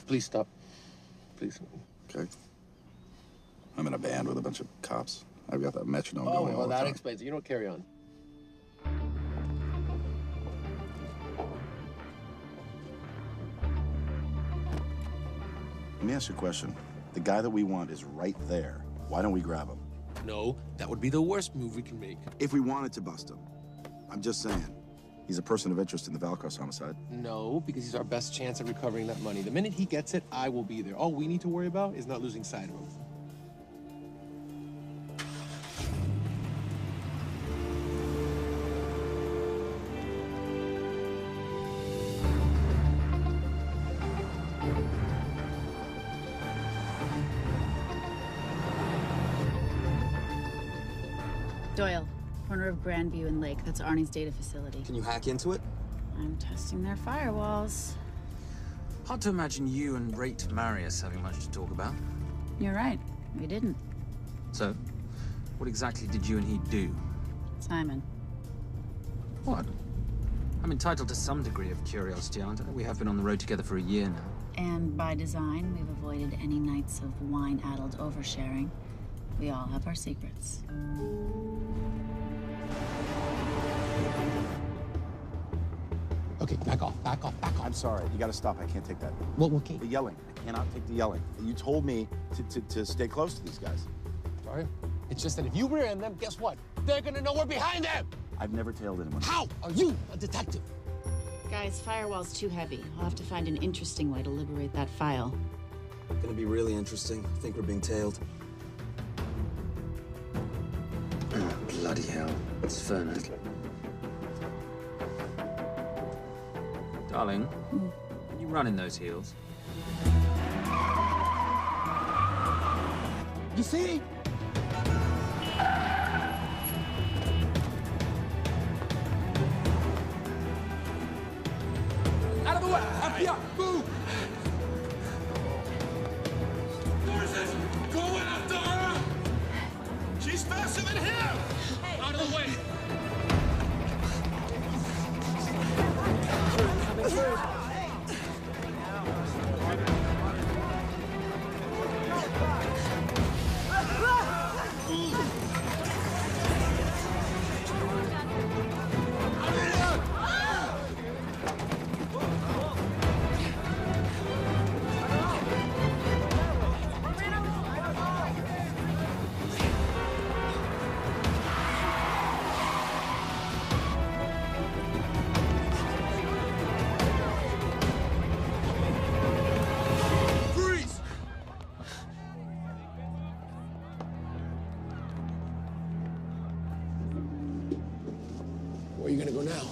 Please stop. Please. Okay. I'm in a band with a bunch of cops. I've got that metronome Oh, going well, all the that time. explains it. You don't carry on. Let me ask you a question. The guy that we want is right there. Why don't we grab him? No, that would be the worst move we can make. If we wanted to bust him. I'm just saying. He's a person of interest in the Valcross homicide. No, because he's our best chance at recovering that money. The minute he gets it, I will be there. All we need to worry about is not losing sight of him. Doyle, corner of Grandview and Lake. That's Arnie's data facility. Can you hack into it? I'm testing their firewalls. Hard to imagine you and Rate Marius having much to talk about. You're right. We didn't. So, what exactly did you and he do? Simon. What? I'm entitled to some degree of curiosity, aren't I? We have been on the road together for a year now. And by design, we've avoided any nights of wine-addled oversharing. We all have our secrets. Okay, back off, back off, back off. I'm sorry, you gotta stop. I can't take that. Well, okay. The yelling. I cannot take the yelling. You told me to stay close to these guys. Sorry? It's just that if you rear end them, guess what? They're gonna know we're behind them! I've never tailed anyone. How are you a detective? Guys, firewall's too heavy. I'll have to find an interesting way to liberate that file. Gonna be really interesting. I think we're being tailed. Bloody hell. It's Fernet. Darling, can you run in those heels? You see? Out of the way! Up here! Move! Horses! Go in after her! She's faster than him! Out of the way! Coming through. Where are you gonna go now?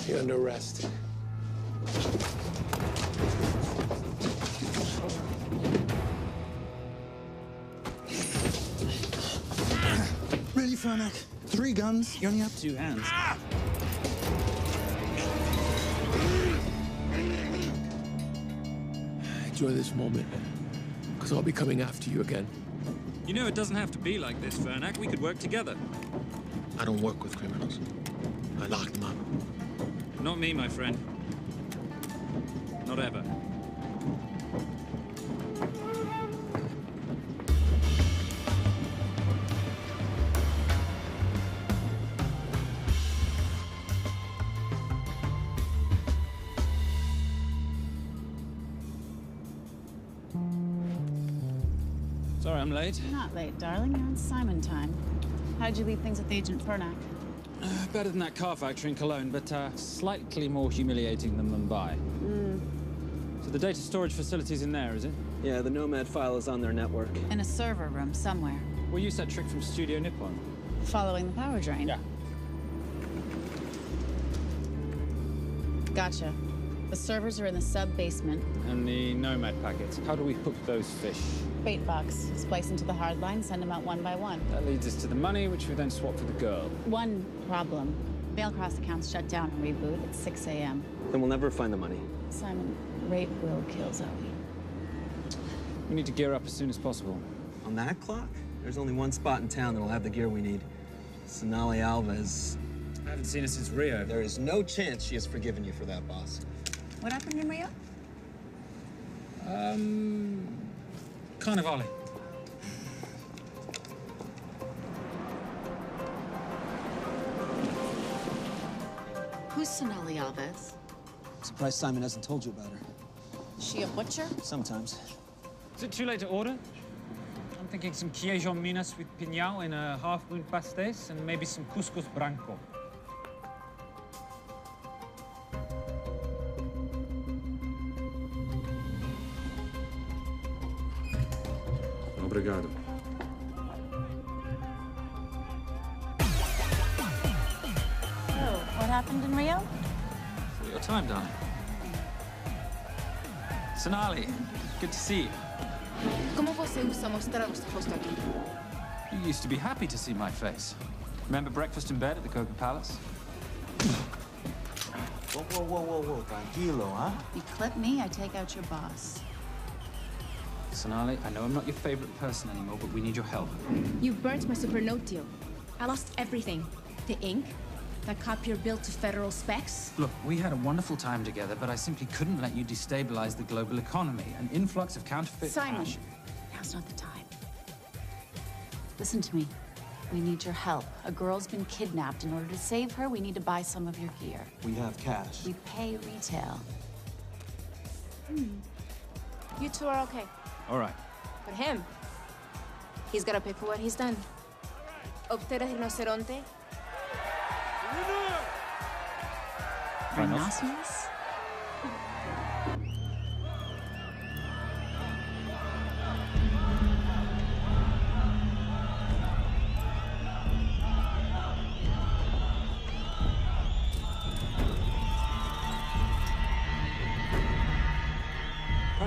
You're under arrest. Really, Fernac? 3 guns? You only have 2 hands. Enjoy this moment, because I'll be coming after you again. You know, it doesn't have to be like this, Fernac. We could work together. I don't work with criminals. I lock them up. Not me, my friend. Not ever. Sorry I'm late. You're not late, darling. You're on Simon time. How'd you leave things with Agent Fernac? Better than that car factory in Cologne, but slightly more humiliating than Mumbai. So the data storage facility's in there, is it? Yeah, the Nomad file is on their network. In a server room somewhere. We'll use that trick from Studio Nippon. Following the power drain? Yeah. Gotcha. The servers are in the sub-basement. And the Nomad packets. How do we hook those fish? Bait box. Splice into the hard line, send them out one by one. That leads us to the money, which we then swap for the girl. One problem. Mailcross accounts shut down and reboot at 6 a.m. Then we'll never find the money. Simon, rape will kill Zoe. We need to gear up as soon as possible. On that clock? There's only one spot in town that'll have the gear we need. Sonali Alves. I haven't seen her since Rio. There is no chance she has forgiven you for that, boss. What happened in Rio? Carnivale. Who's Sonali Alves? Surprised Simon hasn't told you about her. Is she a butcher? Sometimes. Is it too late to order? I'm thinking some Queijon Minas with piñao in a half-moon pastéis and maybe some couscous branco. Obrigado. Oh, what happened in Rio? For your time, darling. Sonali, good to see you. ¿Cómo você usa mostrar este rosto aqui? You used to be happy to see my face. Remember breakfast in bed at the Coca Palace? Whoa, tranquilo, huh? You clip me, I take out your boss. Sonali, I know I'm not your favorite person anymore, but we need your help. You burnt my super note deal. I lost everything. The ink, that copier built to federal specs. Look, we had a wonderful time together, but I simply couldn't let you destabilize the global economy. An influx of counterfeit Simon, cash. now's not the time. Listen to me. We need your help. A girl's been kidnapped. In order to save her, we need to buy some of your gear. We have cash. We pay retail. You two are okay. All right. But him, he's gotta pay for what he's done. Obter el rinoceronte. Rhinoceros?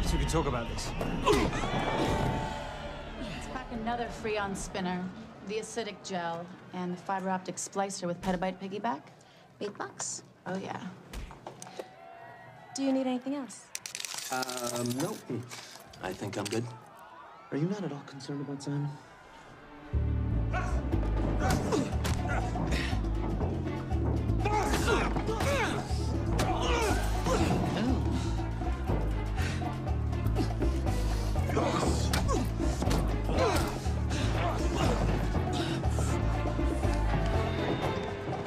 Perhaps we could talk about this. Let's pack another Freon spinner, the acidic gel, and the fiber optic splicer with petabyte piggyback. $8? Oh, yeah. Do you need anything else? No. I think I'm good. Are you not at all concerned about Simon?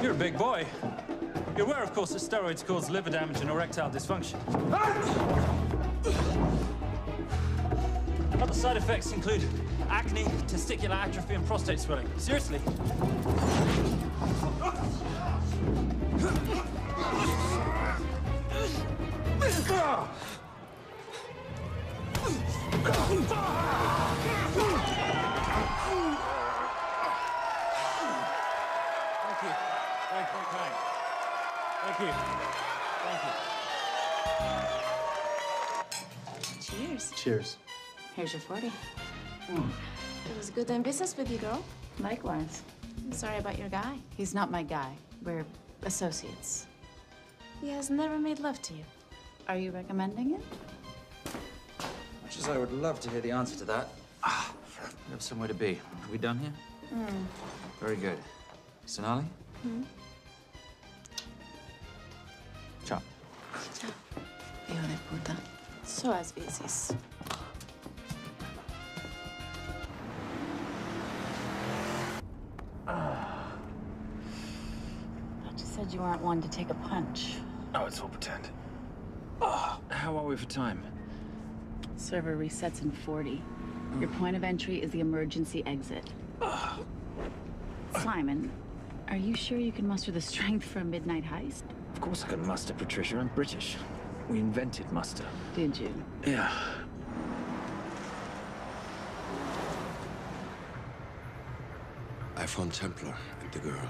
You're a big boy. You're aware, of course, that steroids cause liver damage and erectile dysfunction. Other side effects include acne, testicular atrophy, and prostate swelling. Seriously. Thank you. Cheers. Cheers. Here's your 40. It was good doing business with you, girl. Likewise. I'm sorry about your guy. He's not my guy. We're associates. He has never made love to you. Are you recommending it? Much as I would love to hear the answer to that, we have somewhere to be. Are we done here? Very good. Sonali? Ciao. Ciao. Hijo de puta. So as veces. Thought you said you weren't one to take a punch. Oh, it's all pretend. How are we for time? Server resets in 40. Your point of entry is the emergency exit. Simon, are you sure you can muster the strength for a midnight heist? Of course I can muster, Patricia. I'm British. We invented muster. Did you? Yeah. I found Templar and the girl.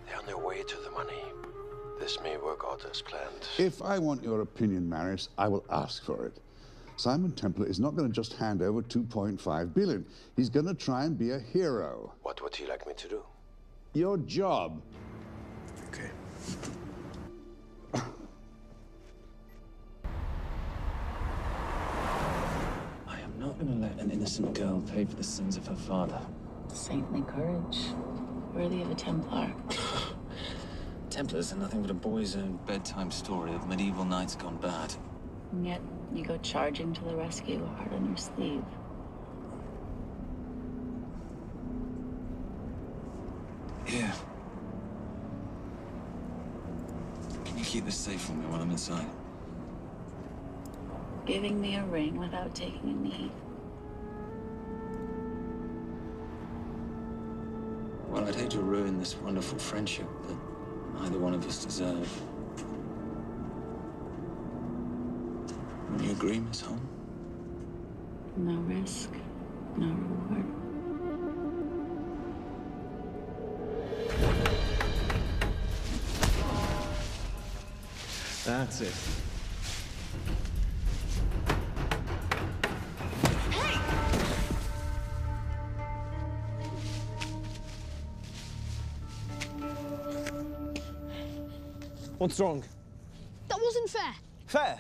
They're on their way to the money. This may work out as planned. If I want your opinion, Maris, I will ask for it. Simon Templar is not going to just hand over 2.5 billion. He's going to try and be a hero. What would he like me to do? Your job. Okay. I am not going to let an innocent girl pay for the sins of her father. Saintly courage. Worthy of a Templar. Templars are nothing but a boy's own bedtime story of medieval knights gone bad. And yet, you go charging to the rescue, heart on your sleeve. Here. Can you keep this safe for me while I'm inside? Giving me a ring without taking a knee. Well, I'd hate to ruin this wonderful friendship that neither one of us deserve. Will you agree, Miss Holm? No risk, no reward. That's it. What's wrong? That wasn't fair. Fair?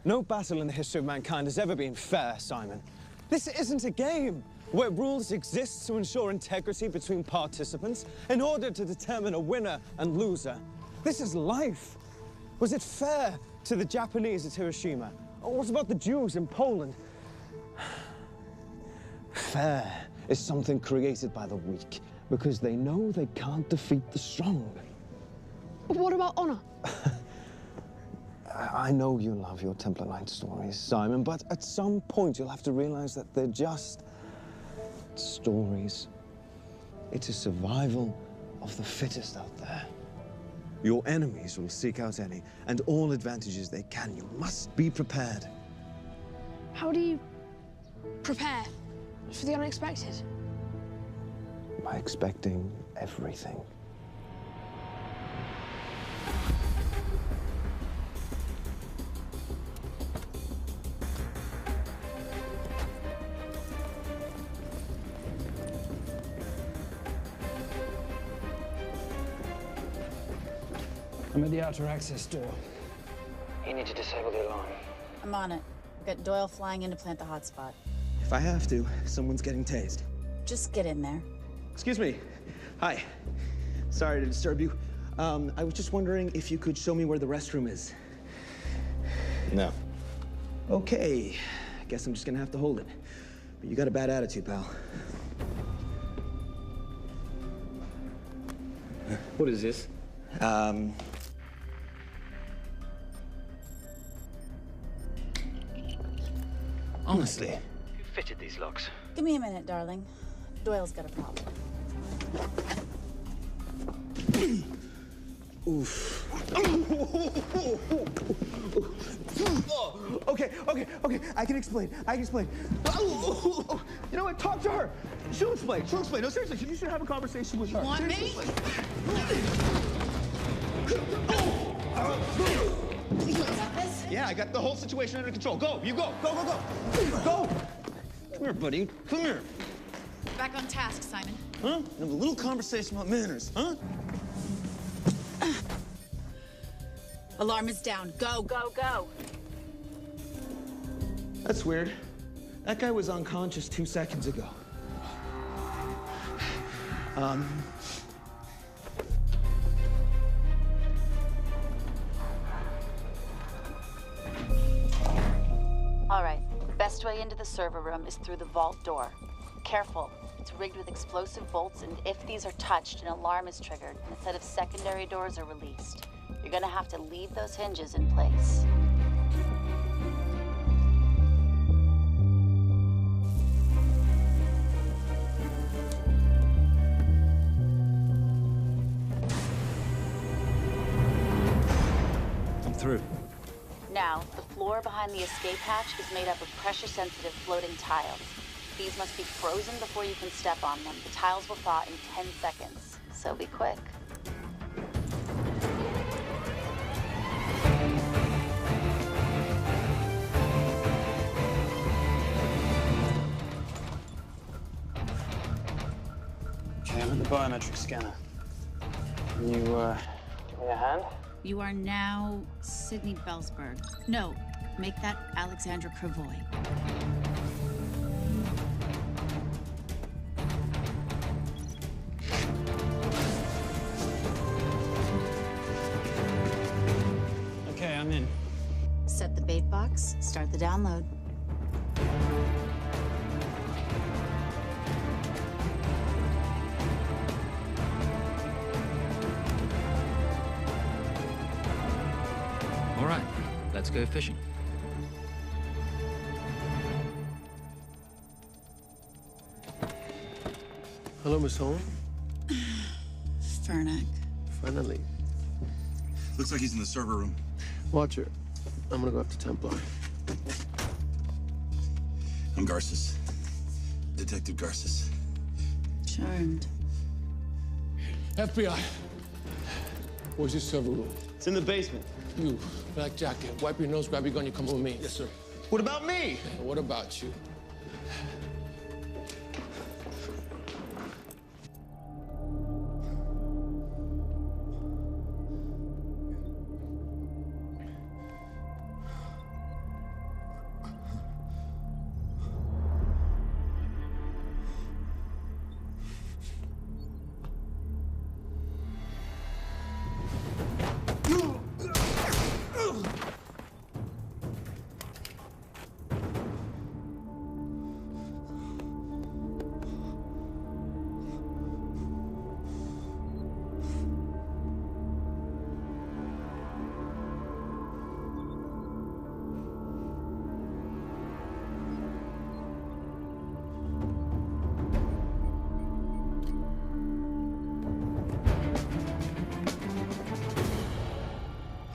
No battle in the history of mankind has ever been fair, Simon. This isn't a game where rules exist to ensure integrity between participants in order to determine a winner and loser. This is life. Was it fair to the Japanese at Hiroshima? Or what about the Jews in Poland? Fair is something created by the weak because they know they can't defeat the strong. What about honor? I know you love your Templar Knight stories, Simon, but at some point you'll have to realize that they're just stories. It is survival of the fittest out there. Your enemies will seek out any and all advantages they can. You must be prepared. How do you prepare for the unexpected? By expecting everything. I'm at the outer access door. You need to disable the alarm. I'm on it. We've got Doyle flying in to plant the hotspot. If I have to, someone's getting tased. Just get in there. Excuse me. Hi. Sorry to disturb you. I was just wondering if you could show me where the restroom is. No. Okay. Guess I'm just gonna have to hold it. But you got a bad attitude, pal. What is this? Honestly. Who fitted these locks? Give me a minute, darling. Doyle's got a problem. Oof. Okay. I can explain. You know what? Talk to her. She'll explain. No, seriously, you should have a conversation with her. You want me? Yeah, I got the whole situation under control. Go, you go. Go. Go. Come here, buddy. Come here. Back on task, Simon. Huh? Have a little conversation about manners, huh? Alarm is down. Go. That's weird. That guy was unconscious 2 seconds ago. All right. The best way into the server room is through the vault door. Careful. It's rigged with explosive bolts, and if these are touched, an alarm is triggered, and a set of secondary doors are released. You're gonna have to leave those hinges in place. I'm through. Now, the floor behind the escape hatch is made up of pressure-sensitive floating tiles. These must be frozen before you can step on them. The tiles will thaw in 10 seconds, so be quick. Okay, I'm at the biometric scanner. Can you, give me a hand? You are now Sydney Bellsberg. No, make that Alexandra Cravoy. Okay, I'm in. Set the bait box, start the download. All right, let's go fishing. Hello, Miss Holm. Fernac. Finally. Looks like he's in the server room. Watcher, I'm gonna go up to Templar. I'm Garces. Detective Garces. Charmed. FBI. Where's your server room? It's in the basement. You, black jacket, wipe your nose, grab your gun, you come with me. Yes, sir. What about me? What about you?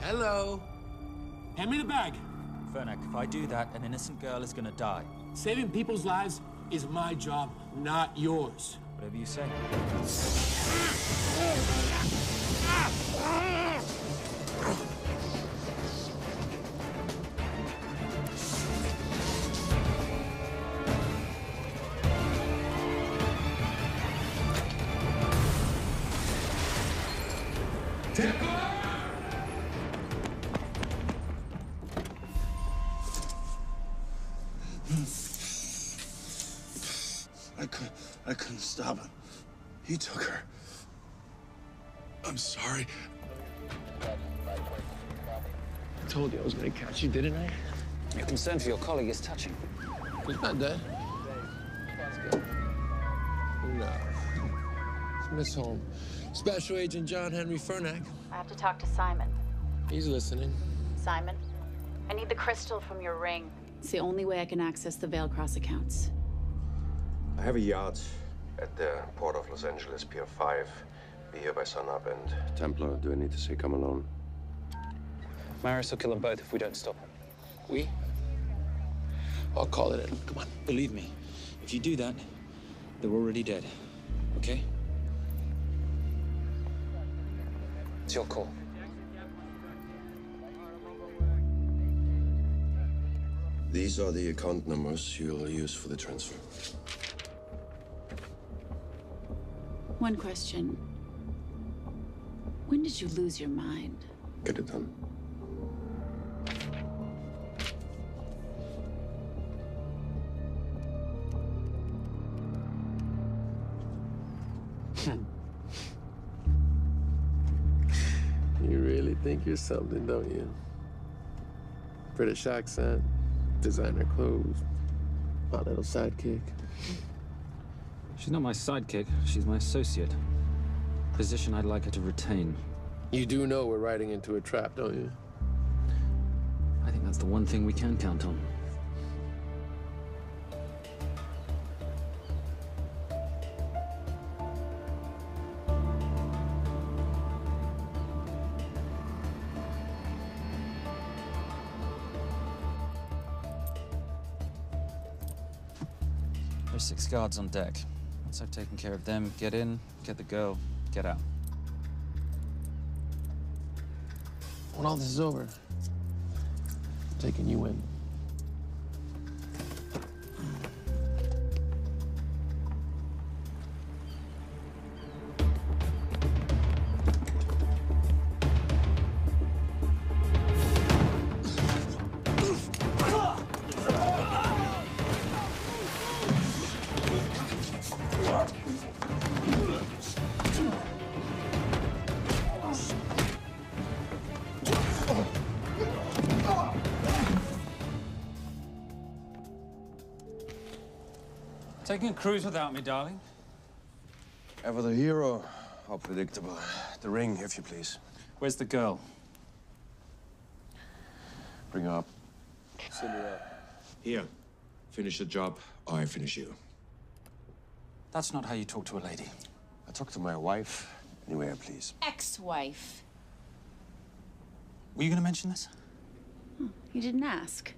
Hello. Hand me the bag. Fernac, if I do that, an innocent girl is gonna die. Saving people's lives is my job, not yours. Whatever you say. Stop. He took her. I'm sorry. I told you I was gonna catch you, didn't I? Your concern for your colleague is touching. He's not dead. No. It's Miss Holmes. Special Agent John Henry Fernack. I have to talk to Simon. He's listening. Simon, I need the crystal from your ring. It's the only way I can access the Veilcross accounts. I have a yacht at the port of Los Angeles, Pier 5. Be here by sunup, and Templar, do I need to say come alone? Maris will kill them both if we don't stop him. We? I'll call it in. Come on. Believe me, if you do that, they're already dead. Okay? It's your call. These are the account numbers you'll use for the transfer. One question. When did you lose your mind? Get it done. You really think you're something, don't you? British accent, designer clothes, my little sidekick. She's not my sidekick. She's my associate. Position I'd like her to retain. You do know we're riding into a trap, don't you? I think that's the one thing we can count on. There's 6 guards on deck. Once I've taken care of them, get in, get the girl, get out. When all this is over, I'm taking you in. Taking a cruise without me, darling? Ever the hero? How predictable. The ring, if you please. Where's the girl? Bring her up. Send her up. Here. Finish the job, or I finish you. That's not how you talk to a lady. I talk to my wife anywhere, please. Ex-wife. Were you going to mention this? You didn't ask.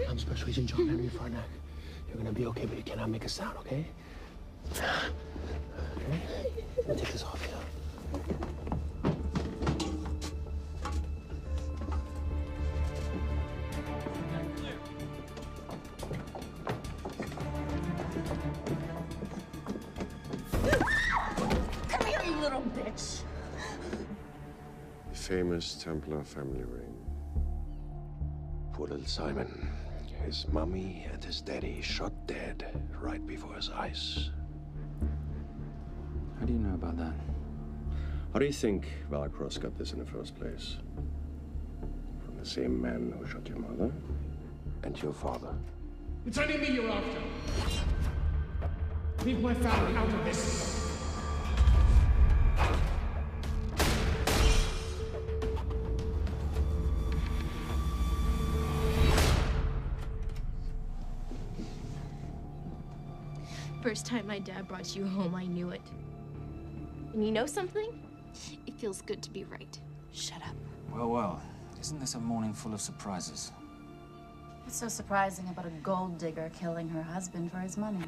I'm Special Agent John Henry Fernack. You're gonna be okay, but you cannot make a sound, okay? Okay? Let me take this off here. Come here, you little bitch. Famous Templar family ring. Poor little Simon. His mummy and his daddy shot dead right before his eyes. How do you know about that? How do you think Valacross got this in the first place? From the same man who shot your mother and your father. It's only me you're after. Leave my family out of this. First time my dad brought you home, I knew it. And you know something? It feels good to be right. Shut up. Well, well. Isn't this a morning full of surprises? What's so surprising about a gold digger killing her husband for his money?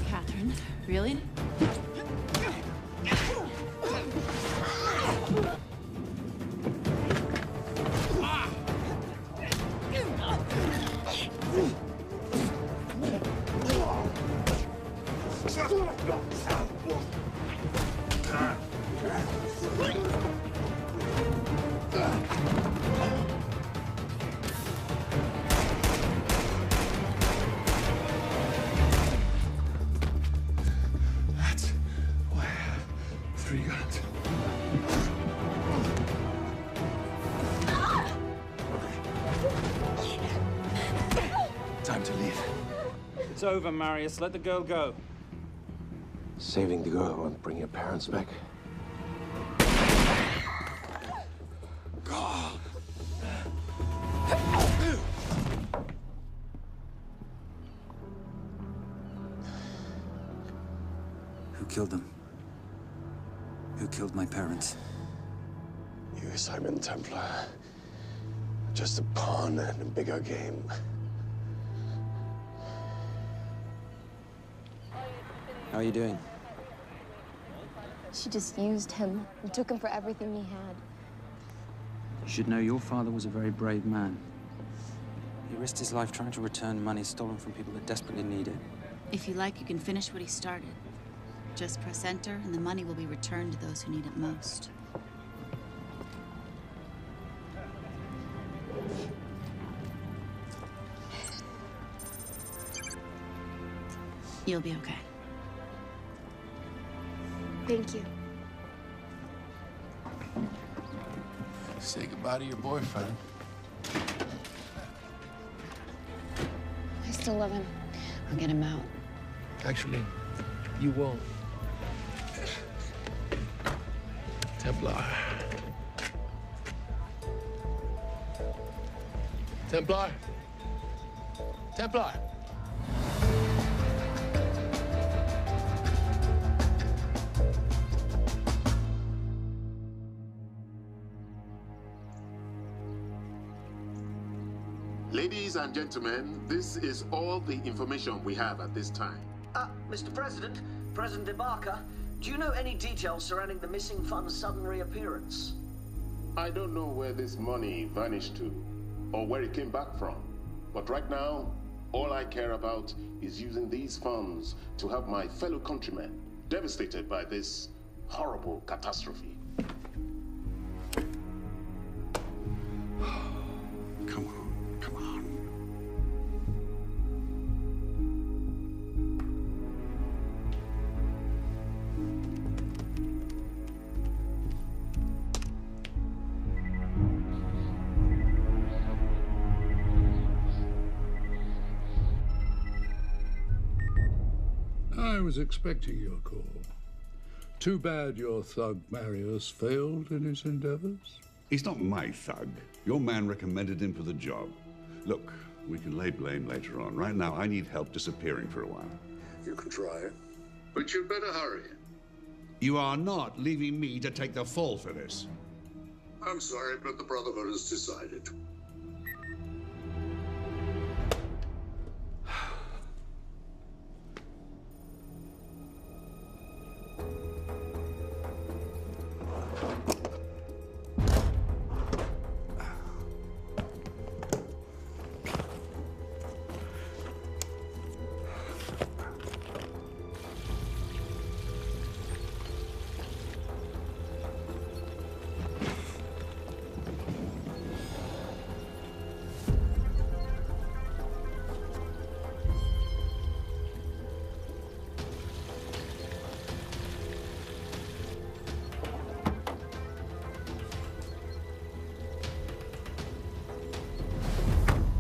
Catherine, really? time to leave. It's over, Marius. Let the girl go. Saving the girl won't bring your parents back. God. Who killed them? Who killed my parents? You, Simon Templar. Just a pawn in a bigger game. How are you doing? She just used him and took him for everything he had. You should know your father was a very brave man. He risked his life trying to return money stolen from people that desperately need it. If you like, you can finish what he started. Just press enter, and the money will be returned to those who need it most. You'll be okay. Thank you. Say goodbye to your boyfriend. I still love him. I'll get him out. Actually, you won't. Templar. Templar. Templar. Ladies and gentlemen, this is all the information we have at this time. Mr. President, President Ibaka, do you know any details surrounding the missing fund's sudden reappearance? I don't know where this money vanished to, or where it came back from. But right now, all I care about is using these funds to help my fellow countrymen devastated by this horrible catastrophe. Come on, come on. I was expecting your call. Too bad your thug Marius failed in his endeavors. He's not my thug. Your man recommended him for the job. Look, we can lay blame later on. Right now, I need help disappearing for a while. You can try, but you'd better hurry. You are not leaving me to take the fall for this. I'm sorry, but the Brotherhood has decided.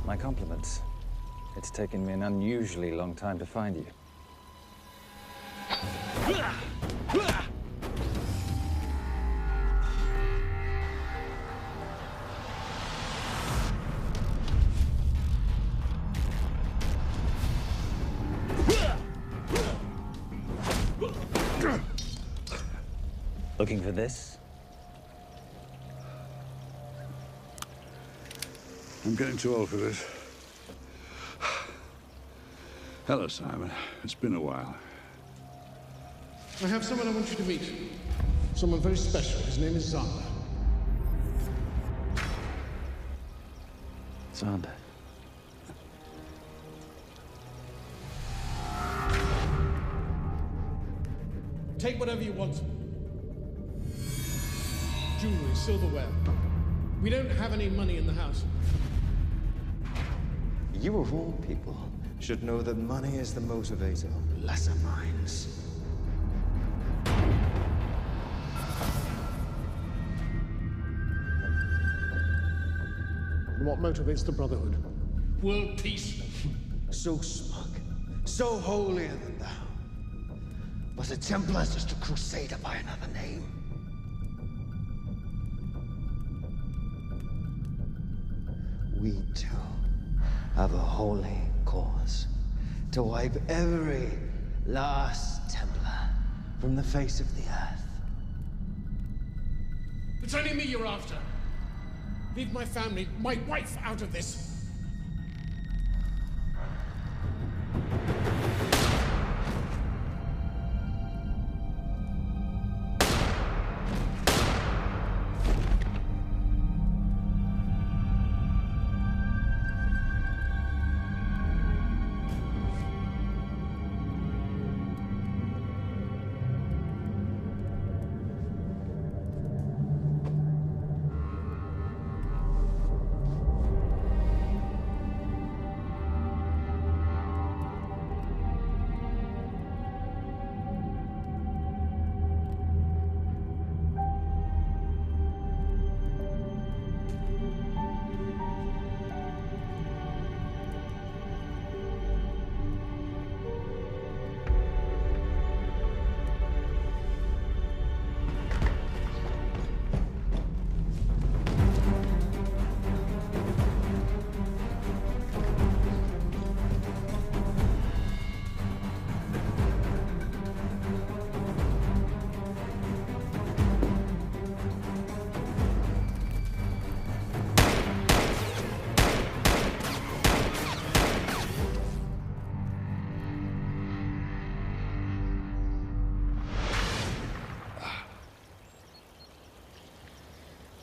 My compliments. It's taken me an unusually long time to find you. Looking for this? I'm getting too old for this. Hello, Simon. It's been a while. I have someone I want you to meet. Someone very special. His name is Xander. Xander. Take whatever you want. Jewelry, silverware. We don't have any money in the house. You of all people should know that money is the motivator of lesser minds. And what motivates the Brotherhood? World peace. so smug, so holier than thou. Was a Templar just a crusader by another name? We too have a holy cause to wipe every last Templar from the face of the earth. It's only me you're after. Leave my family, my wife, out of this.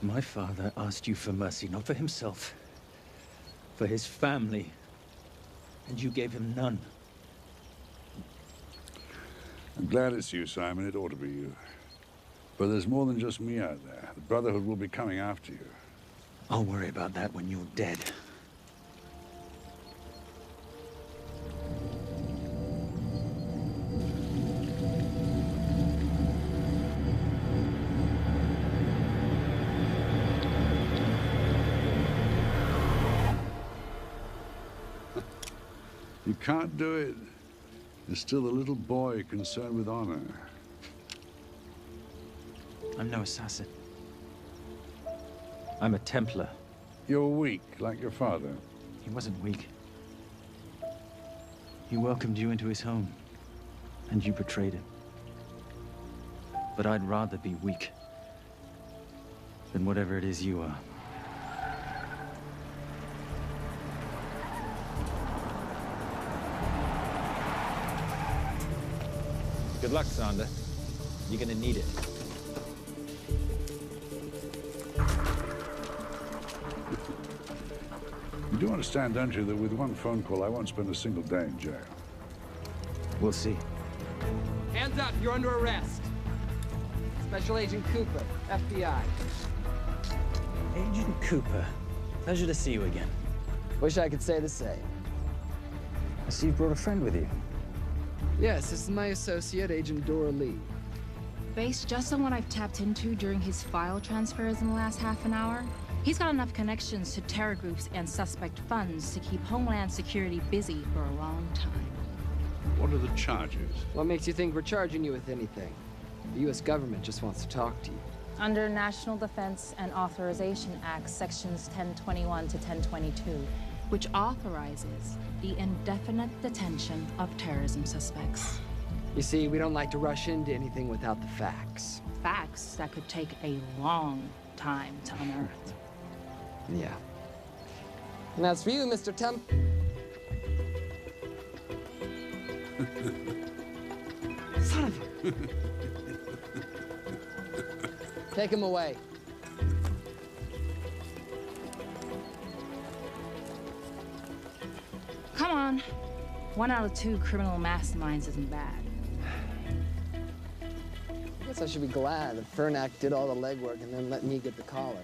My father asked you for mercy, not for himself, for his family, and you gave him none. I'm glad it's you, Simon. It ought to be you. But there's more than just me out there. The Brotherhood will be coming after you. I'll worry about that when you're dead. You can't do it. You're still a little boy concerned with honor. I'm no assassin. I'm a Templar. You're weak, like your father. He wasn't weak. He welcomed you into his home, and you betrayed him. But I'd rather be weak than whatever it is you are. Good luck, Sander. You're gonna need it. You do understand, don't you, that with one phone call, I won't spend a single day in jail. We'll see. Hands up, you're under arrest. Special Agent Cooper, FBI. Agent Cooper, pleasure to see you again. Wish I could say the same. I see you brought a friend with you. Yes, this is my associate, Agent Dora Lee. Based just on what I've tapped into during his file transfers in the last half an hour, he's got enough connections to terror groups and suspect funds to keep Homeland Security busy for a long time. What are the charges? What makes you think we're charging you with anything? The U.S. government just wants to talk to you. Under National Defense and Authorization Act, Sections 1021 to 1022, which authorizes the indefinite detention of terrorism suspects. You see, we don't like to rush into anything without the facts. Facts that could take a long time to unearth. Yeah. And as for you, Mr. Temp... Son of a... Take him away. Come on. 1 out of 2 criminal masterminds isn't bad. I guess I should be glad that Fernak did all the legwork and then let me get the collar.